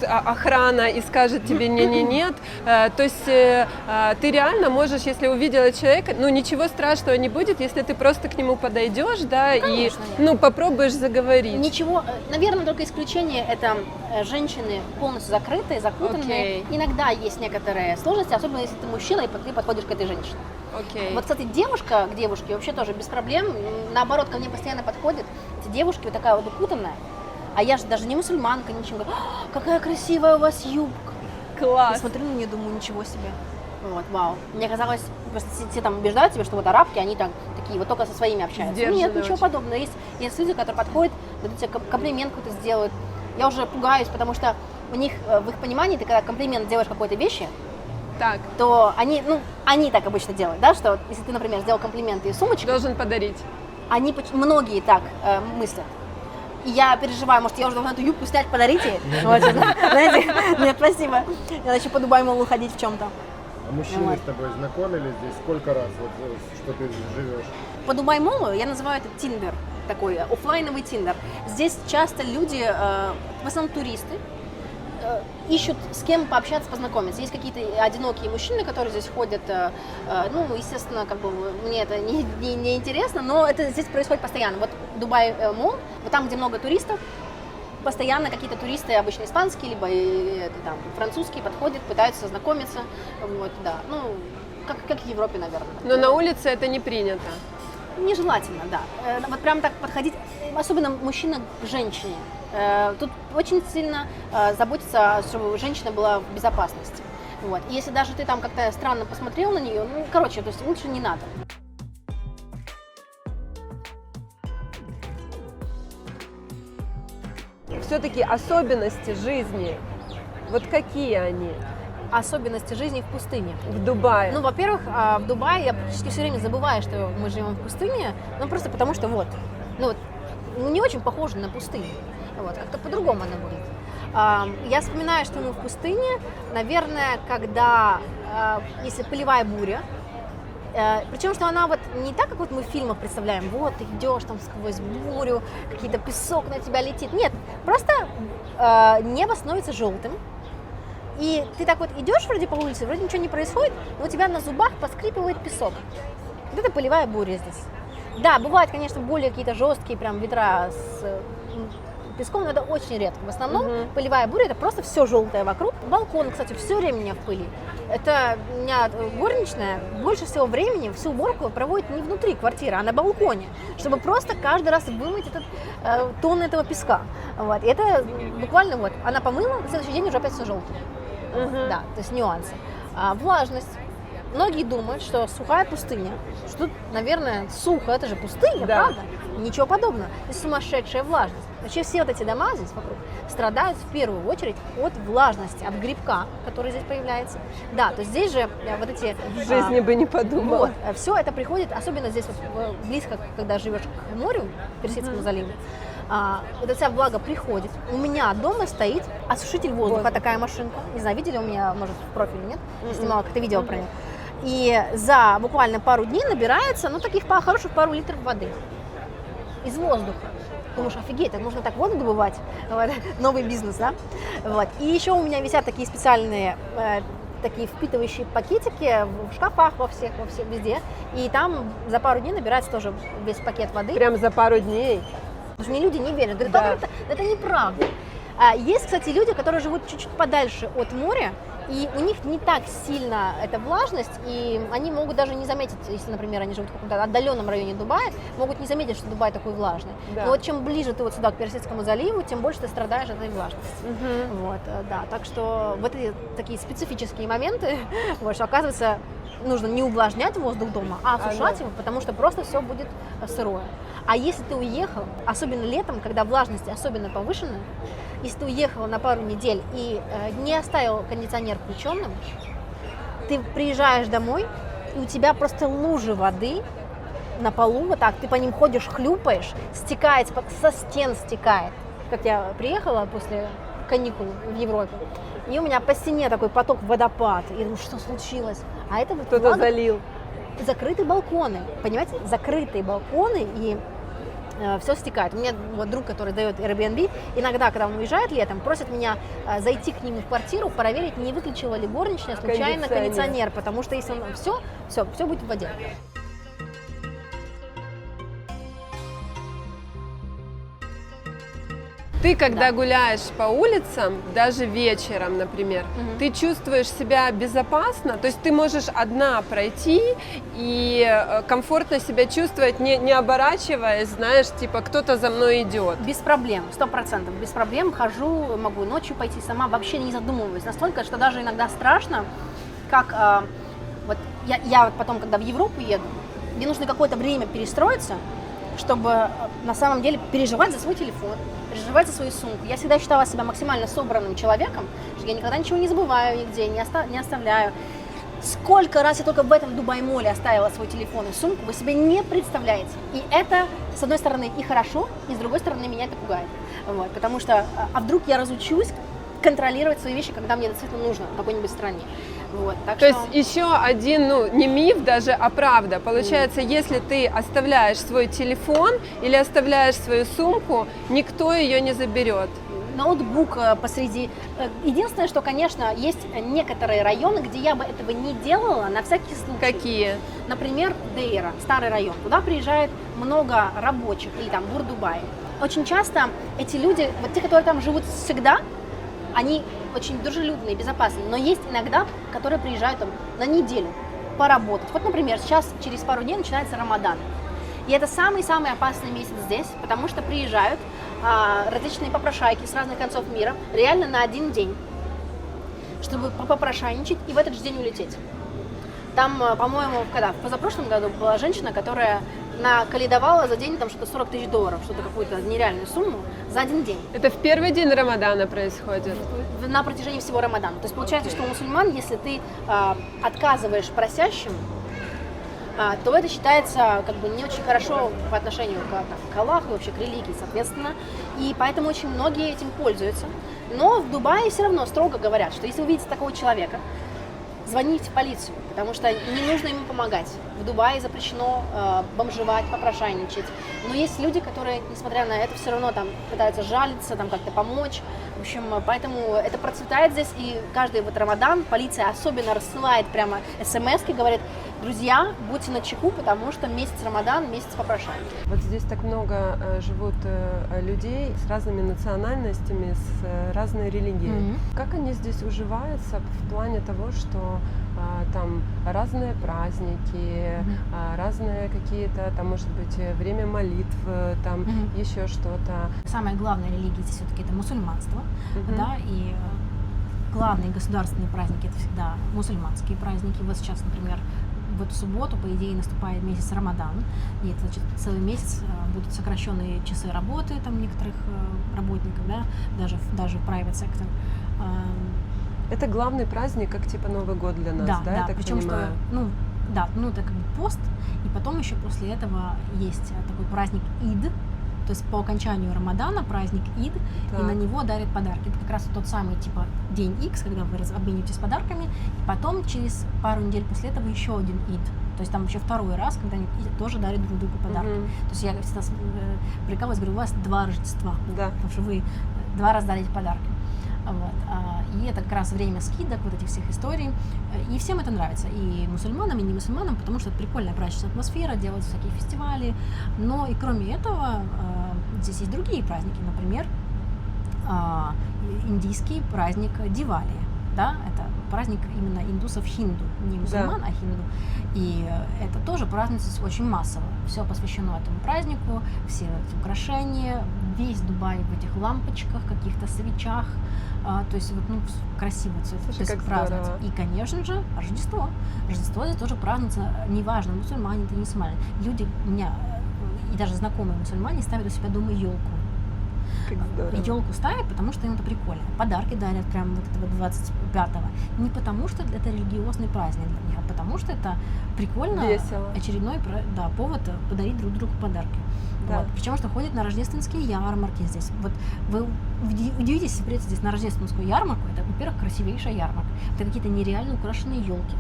охрана и скажет тебе нет. То есть ты реально можешь, если увидела человека, ну ничего страшного не будет, если ты просто к нему подойдешь, да, и попробуешь заговорить. Ничего, наверное, только исключение это женщины полностью закрытые, закутанные. Okay. Иногда есть некоторые сложности, особенно если ты мужчина и ты подходишь к этой женщине. Okay. Вот, кстати, девушка к девушке вообще тоже без проблем. Наоборот, ко мне постоянно подходят эти девушки, вот такая вот укутанная. А я же даже не мусульманка, ничего. Говорю: какая красивая у вас юбка. Класс. Я смотрю на нее, думаю, ничего себе. Вот, вау. Мне казалось, просто все там убеждают тебя, что вот арабки, они там такие вот только со своими общаются. Нет, ничего очень подобного. Есть люди, которые подходят, дадут тебе комплимент какой-то сделают. Я уже пугаюсь, потому что у них, в их понимании, ты когда комплимент делаешь какой-то вещи, так, то они так обычно делают, да, что если ты, например, сделал комплимент и сумочку, должен подарить. Многие так мыслят. И я переживаю, может, я уже должна эту юбку снять, подарить ей. Знаете, нет, спасибо. Я еще по Дубай-молу ходить в чем-то. А мужчины с тобой знакомились здесь? Сколько раз, вот, что ты живешь? По Дубай-молу я называю это Тиндер, такой офлайновый Тиндер. Здесь часто люди, в основном туристы, ищут с кем пообщаться, познакомиться. Есть какие-то одинокие мужчины, которые здесь ходят, естественно, как бы мне это не интересно, но это здесь происходит постоянно. Вот Дубай-молл, вот там, где много туристов, постоянно какие-то туристы, обычно испанские, либо там, французские, подходят, пытаются знакомиться, вот, да, как в Европе, наверное. Но на улице это не принято. Нежелательно, да. Вот прям так подходить, особенно мужчина к женщине. Тут очень сильно заботится, чтобы женщина была в безопасности. Вот. И если даже ты там как-то странно посмотрел на нее, то есть лучше не надо. Все-таки особенности жизни, вот какие они? Особенности жизни в пустыне. В Дубае. Ну, во-первых, в Дубае я практически все время забываю, что мы живем в пустыне, просто потому что не очень похоже на пустыню. Вот, как-то по-другому она будет. Я вспоминаю, что мы в пустыне, наверное, когда, если полевая буря, причем, что она вот не так, как вот мы в фильмах представляем, вот ты идешь там сквозь бурю, какие-то песок на тебя летит. Нет, просто небо становится желтым, И ты так вот идешь вроде по улице, вроде ничего не происходит, но у тебя на зубах поскрипывает песок. Вот это полевая буря здесь. Да, бывают, конечно, более какие-то жесткие прям ветра с песком, но это очень редко. В основном полевая буря — это просто все желтое вокруг. Балкон, кстати, все время у меня в пыли. Это у меня горничная больше всего времени всю уборку проводит не внутри квартиры, а на балконе, чтобы просто каждый раз вымыть этот тонны этого песка. Вот. И это буквально вот, она помыла, на следующий день уже опять все желтое. Да, то есть нюансы. Влажность. Многие думают, что сухая пустыня, что тут, наверное, сухо, это же пустыня, Да. правда? Ничего подобного. Это сумасшедшая влажность. Вообще все вот эти дома здесь вокруг страдают в первую очередь от влажности, от грибка, который здесь появляется. Да, то есть здесь же вот эти... В жизни бы не подумала. Вот, все это приходит, особенно здесь вот, близко, когда живешь к морю, Персидскому заливу, вот эта вся влага приходит. У меня дома стоит осушитель воздуха, такая машинка. Не знаю, видели у меня, может, в профиле, нет? Я снимала как-то видео про нее. И за буквально пару дней набирается, ну, таких хороших пару литров воды из воздуха. Думаешь, офигеть, так можно так воду добывать? Вот, новый бизнес, да? Вот. И еще у меня висят такие специальные такие впитывающие пакетики в шкафах во всех, везде. И там за пару дней набирается тоже весь пакет воды. Прям за пару дней. Потому что мне люди не верят. Говорят, Да. это неправда. Есть, кстати, люди, которые живут чуть-чуть подальше от моря, и у них не так сильно эта влажность, и они могут даже не заметить, если, например, они живут в каком-то отдаленном районе Дубая, могут не заметить, что Дубай такой влажный. Да. Но вот чем ближе ты вот сюда, к Персидскому заливу, тем больше ты страдаешь от этой влажности. Вот, да, так что вот эти такие специфические моменты, вот, что, оказывается, нужно не увлажнять воздух дома, а осушать его, потому что просто все будет сырое. А если ты уехал, особенно летом, когда влажность особенно повышена, если ты уехал на пару недель и не оставил кондиционер включенным, ты приезжаешь домой, и у тебя просто лужи воды на полу, вот так, ты по ним ходишь, хлюпаешь, стекает, со стен стекает. Как я приехала после каникул в Европе, и у меня по стене такой поток, водопад. И я думаю, что случилось? А это вот Кто-то залил. закрытые балконы, понимаете, закрытые балконы, и все стекает. У меня вот друг, который дает Airbnb, иногда, когда он уезжает летом, просит меня зайти к нему в квартиру, проверить, не выключила ли горничная случайно кондиционер, потому что если он все будет в воде. Ты, когда гуляешь по улицам, даже вечером, например, ты чувствуешь себя безопасно, то есть ты можешь одна пройти и комфортно себя чувствовать, не оборачиваясь, знаешь, типа кто-то за мной идет. Без проблем, 100%, без проблем хожу, могу ночью пойти сама, вообще не задумываясь, настолько, что даже иногда страшно, как вот я вот потом, когда в Европу еду, мне нужно какое-то время перестроиться, чтобы на самом деле переживать за свой телефон, переживать за свою сумку. Я всегда считала себя максимально собранным человеком, что я никогда ничего не забываю нигде, не оставляю. Сколько раз я только в этом Дубай-моле оставила свой телефон и сумку, вы себе не представляете. И это, с одной стороны, и хорошо, и с другой стороны, меня это пугает. Вот, потому что, вдруг я разучусь контролировать свои вещи, когда мне действительно нужно в какой-нибудь стране. Вот, так То что... есть еще один, не миф даже, а правда. Получается, если ты оставляешь свой телефон или оставляешь свою сумку, никто ее не заберет. Ноутбук посреди. Единственное, что, конечно, есть некоторые районы, где я бы этого не делала на всякий случай. Какие? Например, Дейра, старый район. Туда приезжает много рабочих, или там Бур-Дубай. Очень часто эти люди, вот те, которые там живут всегда, они очень дружелюбные, безопасные, но есть иногда, которые приезжают там на неделю поработать. Вот, например, сейчас через пару дней начинается Рамадан. И это самый-самый опасный месяц здесь, потому что приезжают различные попрошайки с разных концов мира реально на один день, чтобы попрошайничать и в этот же день улететь. Там, по-моему, в позапрошлом году была женщина, которая наколедовала за день там что-то $40 тысяч, что-то какую-то нереальную сумму за один день. Это в первый день Рамадана происходит? На протяжении всего Рамадана. То есть получается, что у мусульман, если ты отказываешь просящим, то это считается как бы не очень хорошо по отношению к Аллаху, вообще к религии, соответственно. И поэтому очень многие этим пользуются. Но в Дубае все равно строго говорят, что если вы видите такого человека, звоните в полицию, потому что не нужно ему помогать. В Дубае запрещено бомжевать, попрошайничать. Но есть люди, которые, несмотря на это, все равно там пытаются жалиться, там как-то помочь. В общем, поэтому это процветает здесь, и каждый вот Рамадан полиция особенно рассылает прямо смс-ки, говорит: друзья, будьте начеку, потому что месяц Рамадан, месяц попрошайки. Вот здесь так много живут людей с разными национальностями, с разной религией. Как они здесь уживаются в плане того, что там разные праздники, разные какие-то, там, может быть, время молитв, там еще что-то. Самая главная религия здесь все-таки это мусульманство, да, и главные государственные праздники это всегда мусульманские праздники. Вот сейчас, например, в эту субботу, по идее, наступает месяц Рамадан, и это, значит, целый месяц будут сокращенные часы работы там некоторых работников, да, даже в private sector. Это главный праздник, как типа Новый год для нас, да, я так причем понимаю? это как бы пост, и потом еще после этого есть такой праздник Ид, то есть по окончанию Рамадана праздник Ид, и на него дарят подарки. Это как раз тот самый типа день X, когда вы обмениваетесь подарками, и потом через пару недель после этого еще один Ид. То есть там еще второй раз, когда они тоже дарят друг другу подарки. То есть я всегда прикалываюсь, говорю, у вас 2 Рождества, потому что вы 2 раза дарите подарки. Вот. И это как раз время скидок, вот этих всех историй. И всем это нравится, и мусульманам, и не мусульманам, потому что это прикольная праздничная атмосфера, делаются всякие фестивали. Но и кроме этого, здесь есть другие праздники, например, индийский праздник Дивали. Да, это праздник именно индусов хинду, не мусульман, а хинду. И это тоже празднуется очень массово. Все посвящено этому празднику, все эти украшения, весь Дубай в этих лампочках, каких-то свечах. То есть вот, красиво все это празднуется. И, конечно же, Рождество. Рождество здесь тоже празднуется, неважно, мусульмане это не мусульмане. Люди у меня, и даже знакомые мусульмане, ставят у себя дома елку. Елку ставят, потому что им это прикольно. Подарки дарят прямо вот этого 25-го. Не потому что это религиозный праздник для них, а потому что это прикольно. Весело. Очередной повод подарить друг другу подарки. Да. Вот. Причем, что ходят на рождественские ярмарки здесь. Вот вы удивитесь, если придете здесь на рождественскую ярмарку, это, во-первых, красивейшая ярмарка. Это какие-то нереально украшенные елки.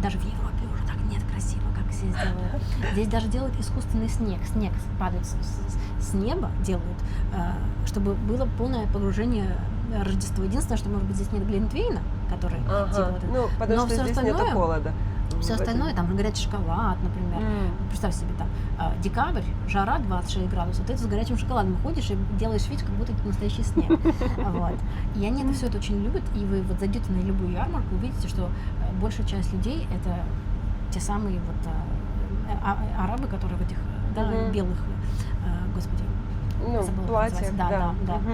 Даже в Европе уже так нет красиво, как здесь делают. Здесь даже делают искусственный снег. Снег падает с неба, делают, чтобы было полное погружение Рождества. Единственное, что, может быть, здесь нет глинтвейна, который делают. Потому что здесь нет холода. Все остальное, там горячий шоколад, например. Представь себе, там декабрь, жара 26 градусов, ты с горячим шоколадом ходишь и делаешь вид, как будто это настоящий снег. Вот. И они все это очень любят, и вы вот зайдете на любую ярмарку, увидите, что большая часть людей это те самые вот арабы, которые в этих белых, господи, платьях, да.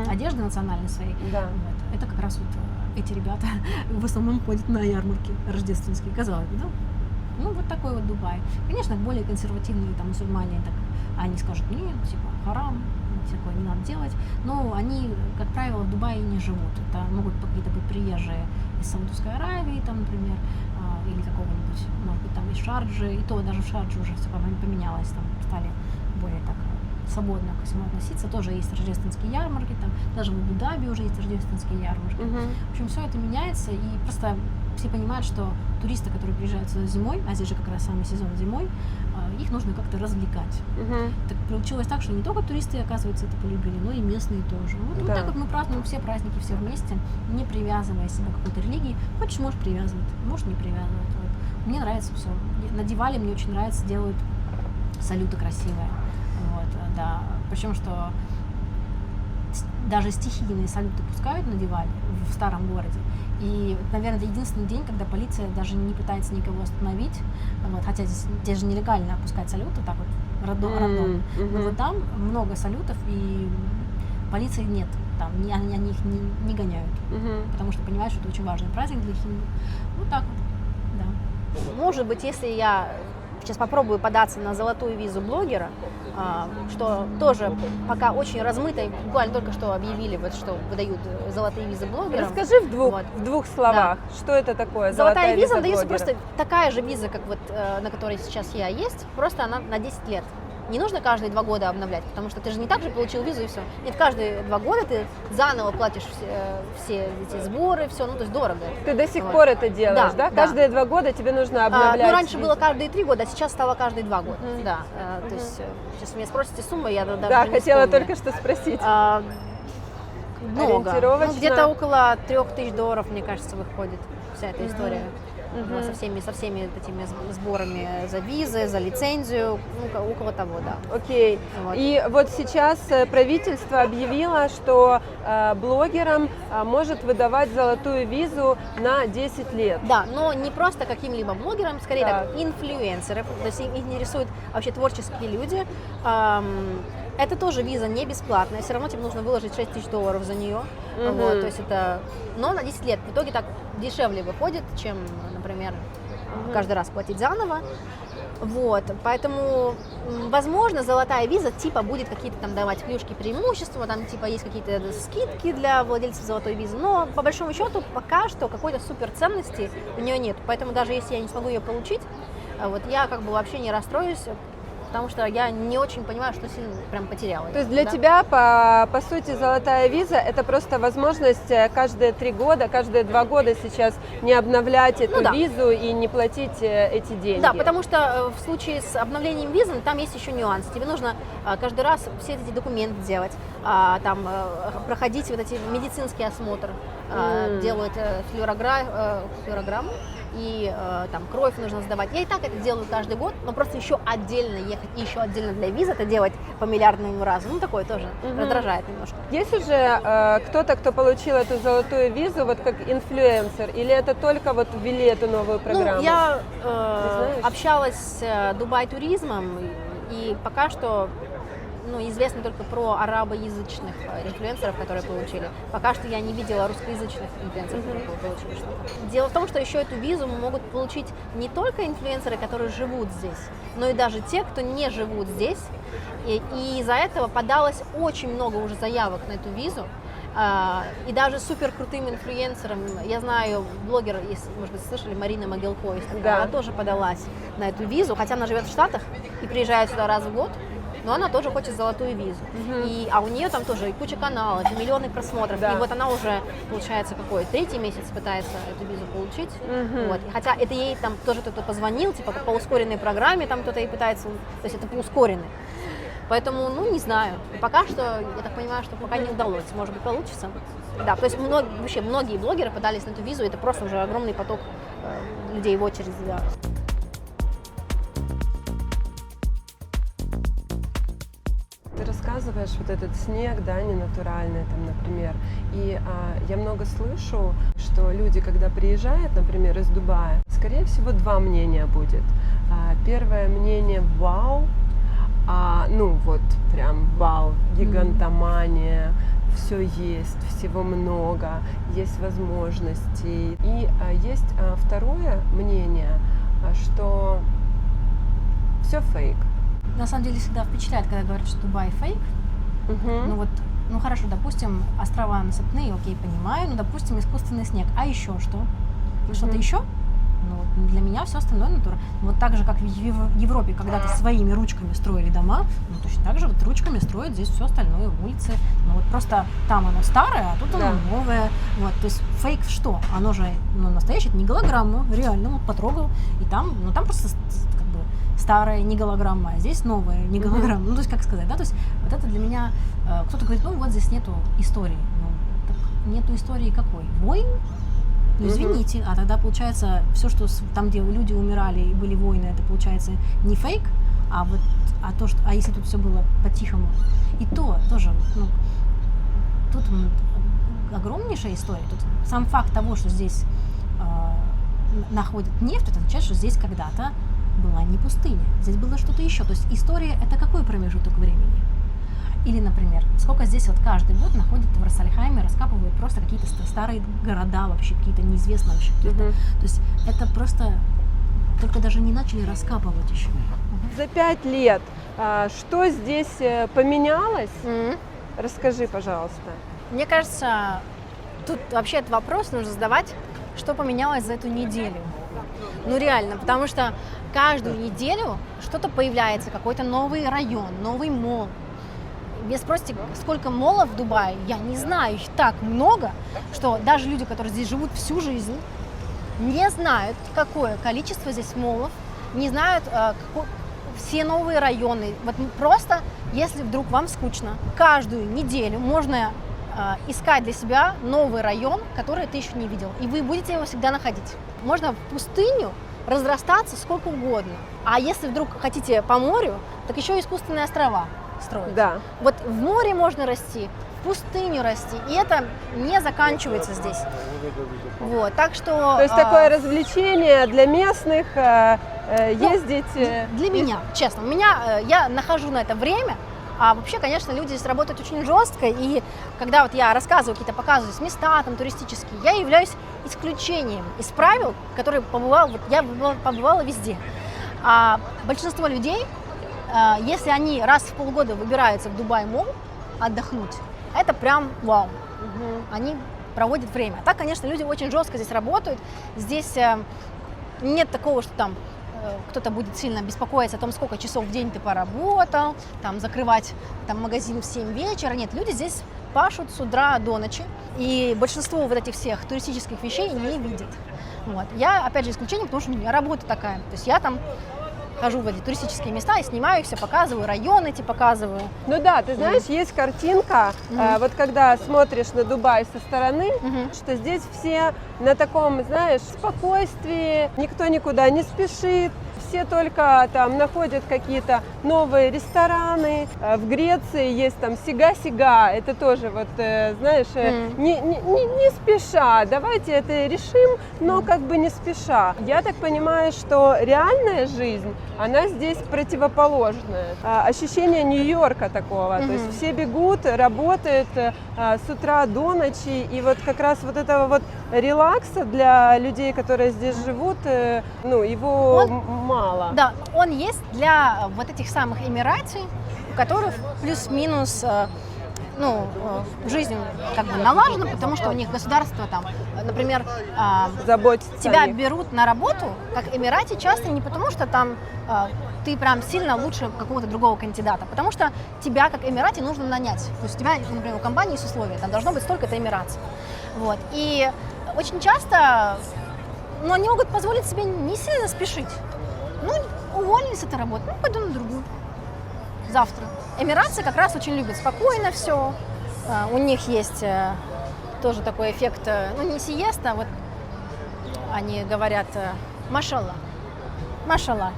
Одежды национальной своей. Да. Вот. Это как раз вот эти ребята в основном ходят на ярмарки рождественские, казалось бы, да? Ну, вот такой вот Дубай. Конечно, более консервативные там мусульмане, так, они скажут, нет, типа, харам, такое не надо делать. Но они, как правило, в Дубае не живут. Это могут какие-то быть приезжие из Саудовской Аравии, там, например, или какого-нибудь, может быть, там из Шарджи. И то даже в Шардже уже все поменялось, там стали более так свободно ко всему относиться. Тоже есть рождественские ярмарки, там даже в Абу-Даби уже есть рождественские ярмарки. В общем, все это меняется, и просто все понимают, что туристы, которые приезжают сюда зимой, а здесь же как раз самый сезон зимой, их нужно как-то развлекать. Так получилось так, что не только туристы, оказывается, это полюбили, но и местные тоже. Вот так вот мы празднуем все праздники, все вместе, не привязывая себя к какой-то религии. Хочешь, можешь привязывать, можешь не привязывать. Вот. Мне нравится все. На Дивали мне очень нравится, делают салюты красивые. Вот, да. Причем, что даже стихийные салюты пускают на Дивали в старом городе. И, наверное, это единственный день, когда полиция даже не пытается никого остановить. Вот, хотя здесь же нелегально опускать салюты, так вот, рандомно. Но вот там много салютов, и полиции нет. Там, они их не гоняют. Потому что понимают, что это очень важный праздник для хинду. Вот так вот, да. Может быть, если я сейчас попробую податься на золотую визу блогера, что тоже пока очень размыто, буквально только что объявили, вот, что выдают золотые визы блогерам. Расскажи в двух словах, что это такое золотая виза дается просто такая же виза, как вот на которой сейчас я есть, просто она на 10 лет. Не нужно каждые 2 года обновлять, потому что ты же не так же получил визу и все. Нет, каждые 2 года ты заново платишь все эти сборы, все, ну то есть дорого. Ты до сих пор это делаешь, да? Каждые 2 года тебе нужно обновлять. Ну, раньше было каждые 3 года, а сейчас стало каждые 2 года. Да, то есть сейчас меня спросите сумму, я даже да, не хотела вспомню. только что спросить. много. Ориентировочно? Ну, где-то около $3000, мне кажется, выходит вся эта история. Мгм. Со всеми этими сборами за визы, за лицензию, ну, около того, да. Окей. Вот. И вот сейчас правительство объявило, что блогерам может выдавать золотую визу на 10 лет. Да, но не просто каким-либо блогерам, скорее Так. так, инфлюенсеров, то есть их интересуют вообще творческие люди. Это тоже виза не бесплатная, все равно тебе нужно выложить $6000 за нее, Мгм. вот, то есть это, но на 10 лет в итоге так дешевле выходит, чем, например, каждый раз платить заново. Вот, поэтому, возможно, золотая виза типа будет какие-то там давать плюшки, преимущества, там типа есть какие-то скидки для владельцев золотой визы, но по большому счету пока что какой-то супер ценности у нее нет, поэтому даже если я не смогу ее получить, вот я как бы вообще не расстроюсь, потому что я не очень понимаю, что сильно прям потеряла. То есть для да. тебя, по сути, золотая виза – это просто возможность каждые 3 года, каждые 2 года сейчас не обновлять эту да. визу и не платить эти деньги. Да, потому что в случае с обновлением визы там есть еще нюанс. Тебе нужно каждый раз все эти документы делать, там проходить вот эти медицинский осмотр, делают флюорограмму, и там кровь нужно сдавать. Я и так это делаю каждый год, но просто еще отдельно ехать и еще отдельно для визы это делать по миллиардному разу. Ну, такое тоже раздражает немножко. Есть уже кто-то, кто получил эту золотую визу, вот как инфлюенсер, или это только вот ввели эту новую программу? Ну, я знаешь? общалась с Дубай туризмом, и пока что известно только про арабоязычных инфлюенсеров, которые получили. Пока что я не видела русскоязычных инфлюенсеров, которые получили что-то. Дело в том, что еще эту визу могут получить не только инфлюенсеры, которые живут здесь, но и даже те, кто не живут здесь. И из-за этого подалось очень много уже заявок на эту визу. И даже супер крутым инфлюенсерам, я знаю, блогер, если, может быть, слышали, Марина Могилко, Да. она тоже подалась на эту визу, хотя она живет в Штатах и приезжает сюда раз в год, но она тоже хочет золотую визу. А у нее там тоже и куча каналов, и миллионы просмотров. Да. И вот она уже, получается, 3-й месяц пытается эту визу получить. Вот. И хотя это ей там тоже кто-то позвонил, типа по ускоренной программе, там кто-то ей пытается, то есть это по ускоренной. Поэтому, не знаю. И пока что, я так понимаю, что пока не удалось. Может быть, получится. Да, то есть вообще многие блогеры подались на эту визу, это просто уже огромный поток людей в очереди. Да. Ты рассказываешь вот этот снег, да, ненатуральный, там, например, и я много слышу, что люди, когда приезжают, например, из Дубая, скорее всего, 2 мнения будет. Первое мнение – вау, вот прям вау, гигантомания, все есть, всего много, есть возможности. И есть второе мнение, что все фейк. На самом деле всегда впечатляет, когда говорят, что Дубай фейк. Хорошо, допустим, острова насыпные, окей, понимаю, допустим, искусственный снег. А еще что? Что-то еще? Для меня все остальное натура. Вот так же, как в Европе когда-то своими ручками строили дома, точно так же вот ручками строят здесь все остальное, улицы. Просто там оно старое, а тут оно новое. Вот, то есть фейк что? Оно же настоящее, это не голограмма, реально, потрогал. И там, там просто как бы старая не голограмма, а здесь новая не голограмма. То есть, как сказать, да, то есть вот это для меня, кто-то говорит, вот здесь нету истории. Так нету истории какой? Войн? Извините, а тогда получается все, что там, где люди умирали и были войны, это получается не фейк, а если тут все было по-тихому. И то тоже, тут огромнейшая история. Тут сам факт того, что здесь находят нефть, это означает, что здесь когда-то была не пустыня, здесь было что-то еще. То есть история — это какой промежуток времени? Или, например, сколько здесь каждый год находят в Рассальхайме, раскапывают просто какие-то старые города, вообще какие-то неизвестные вообще какие-то. То есть это просто только даже не начали раскапывать еще. За 5 лет что здесь поменялось? Расскажи, пожалуйста. Мне кажется, тут вообще этот вопрос нужно задавать, что поменялось за эту неделю. Реально, потому что каждую неделю что-то появляется, какой-то новый район, новый молл. Меня спросите, сколько моллов в Дубае, я не знаю, их так много, что даже люди, которые здесь живут всю жизнь, не знают, какое количество здесь моллов, не знают все новые районы. Вот просто, если вдруг вам скучно, каждую неделю можно искать для себя новый район, который ты еще не видел, и вы будете его всегда находить. Можно в пустыню разрастаться сколько угодно, а если вдруг хотите по морю, так еще искусственные острова строить. Да. Вот в море можно расти, в пустыню расти, и это не заканчивается здесь. Вот, так что... То есть такое развлечение для местных, ездить... Для меня, честно, я нахожу на это время, а вообще, конечно, люди здесь работают очень жестко, и когда вот я рассказываю, какие-то показываю здесь места там туристические, я являюсь исключением из правил, которые я побывала везде. А большинство людей, если они раз в полгода выбираются в Дубай-молл отдохнуть, это прям вау. Они проводят время. А так, конечно, люди очень жестко здесь работают. Здесь нет такого, что там кто-то будет сильно беспокоиться о том, сколько часов в день ты поработал, там, закрывать там, магазин в 7 вечера. Нет, люди здесь пашут с утра до ночи, и большинство вот этих всех туристических вещей не видят. Вот. Я, опять же, исключение, потому что у меня работа такая. То есть я там хожу в эти туристические места и снимаю их все, показываю, районы эти показываю. Ну да, ты знаешь, есть картинка, вот когда смотришь на Дубай со стороны, что здесь все на таком, знаешь, спокойствии, никто никуда не спешит, все только там находят какие-то новые рестораны. В Греции есть там сига-сига, это тоже вот, знаешь, не спеша, давайте это решим, но как бы не спеша. Я так понимаю, что реальная жизнь, она здесь противоположная. Ощущение Нью-Йорка такого, то есть все бегут, работают с утра до ночи, и вот как раз вот этого вот релакса для людей, которые здесь живут, ну, его мало. Да, он есть для вот этих самых эмиратий, у которых плюс-минус жизнь как бы налажена, потому что у них государство там, например, тебя берут на работу как эмирати часто не потому, что там ты прям сильно лучше какого-то другого кандидата, потому что тебя как эмирати нужно нанять. То есть у тебя, например, у компании есть условия, там должно быть столько-то эмиратцев. Вот. И очень часто они могут позволить себе не сильно спешить. Уволились с этой работы, пойду на другую. Завтра. Эмиратцы как раз очень любят спокойно все. У них есть тоже такой эффект, не сиеста, вот они говорят машалла. Машалла.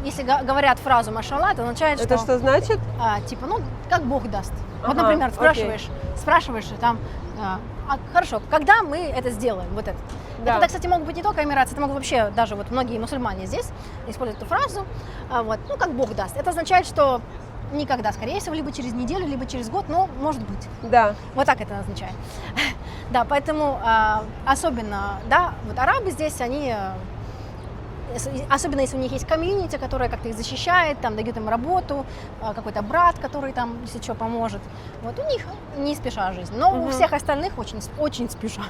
Если говорят фразу машалла, это означает, это что значит? Типа, как Бог даст. Вот, например, спрашиваешь там, хорошо, когда мы это сделаем, вот это. Да. Это, кстати, могут быть не только эмиратцы, это могут вообще даже вот многие мусульмане здесь используют эту фразу, как Бог даст. Это означает, что никогда, скорее всего, либо через неделю, либо через год, но может быть. Да. Вот так это означает. Да, поэтому особенно, да, вот арабы здесь, они, особенно если у них есть комьюнити, которое как-то их защищает, там дает им работу, какой-то брат, который там, если что, поможет. Вот у них не спеша жизнь, но у всех остальных очень спеша.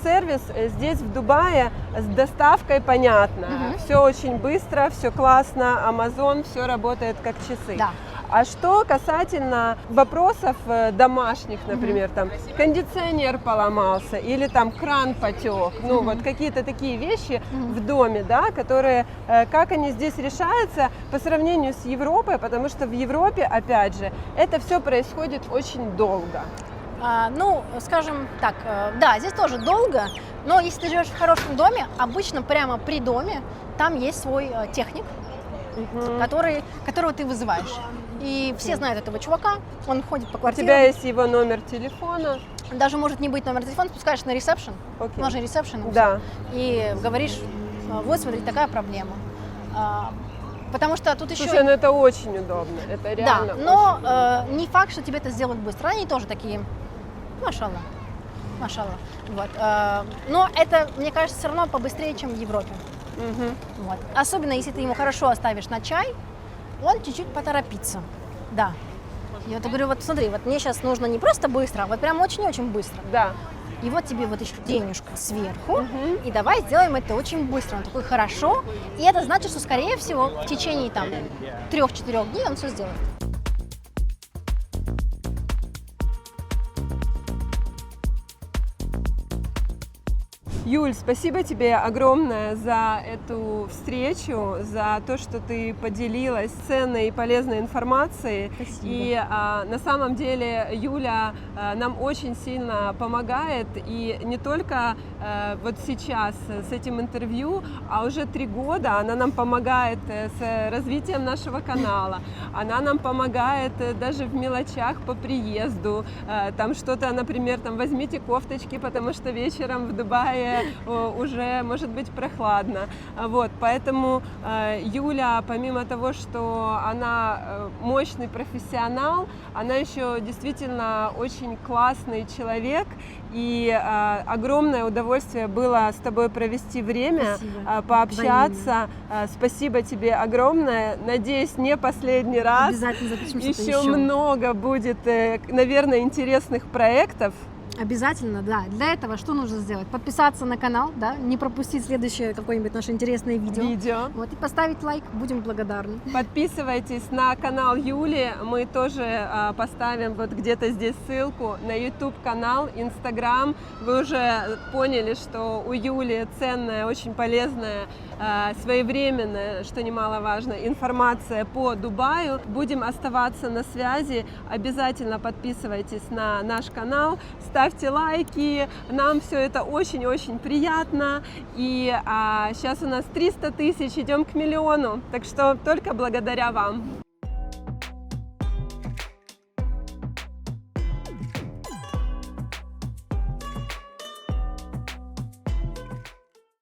Сервис здесь в Дубае с доставкой понятно, все очень быстро, все классно, Amazon, все работает как часы. Да. А что касательно вопросов домашних, например, там кондиционер поломался или там кран потек, вот какие-то такие вещи в доме, да, которые, как они здесь решаются по сравнению с Европой, потому что в Европе, опять же, это все происходит очень долго. Скажем так, да, здесь тоже долго, но если ты живешь в хорошем доме, обычно прямо при доме там есть свой техник, которого ты вызываешь. И все знают этого чувака, он ходит по квартирам. У тебя есть его номер телефона? Даже может не быть номер телефона, спускаешь на ресепшн, можно ресепшн, да. И говоришь, вот смотри, такая проблема. Потому что тут еще... Слушай, это очень удобно, это реально. Да, но не факт, что тебе это сделают быстро. Они тоже такие, машалла. Вот. Но это, мне кажется, все равно побыстрее, чем в Европе. Вот. Особенно, если ты ему хорошо оставишь на чай, он чуть-чуть поторопится. Да. Я вот говорю, вот смотри, вот мне сейчас нужно не просто быстро, а вот прям очень-очень быстро. Да. И вот тебе вот еще денежка сверху, и давай сделаем это очень быстро. Он такой, хорошо. И это значит, что, скорее всего, в течение там 3-4 дней он все сделает. Юль, спасибо тебе огромное за эту встречу, за то, что ты поделилась ценной и полезной информацией. Спасибо. И на самом деле Юля нам очень сильно помогает, и не только вот сейчас с этим интервью, а уже 3 года она нам помогает с развитием нашего канала, она нам помогает даже в мелочах по приезду, там что-то, например, там возьмите кофточки, потому что вечером в Дубае уже может быть прохладно, вот, поэтому Юля, помимо того, что она мощный профессионал, она еще действительно очень классный человек, и огромное удовольствие было с тобой провести время, Спасибо. пообщаться. Спасибо тебе огромное. Надеюсь, не последний раз. Обязательно запишем что-то Еще много будет, наверное, интересных проектов. Обязательно, да. Для этого что нужно сделать? Подписаться на канал, да, не пропустить следующее какое-нибудь наше интересное видео. Вот, и поставить лайк, будем благодарны. Подписывайтесь на канал Юли, мы тоже поставим вот где-то здесь ссылку на YouTube канал, Instagram. Вы уже поняли, что у Юли ценная, очень полезная, своевременная, что немаловажно, информация по Дубаю. Будем оставаться на связи. Обязательно подписывайтесь на наш канал, ставьте лайки. Нам все это очень-очень приятно. И сейчас у нас 300 000, идем к 1 000 000. Так что только благодаря вам.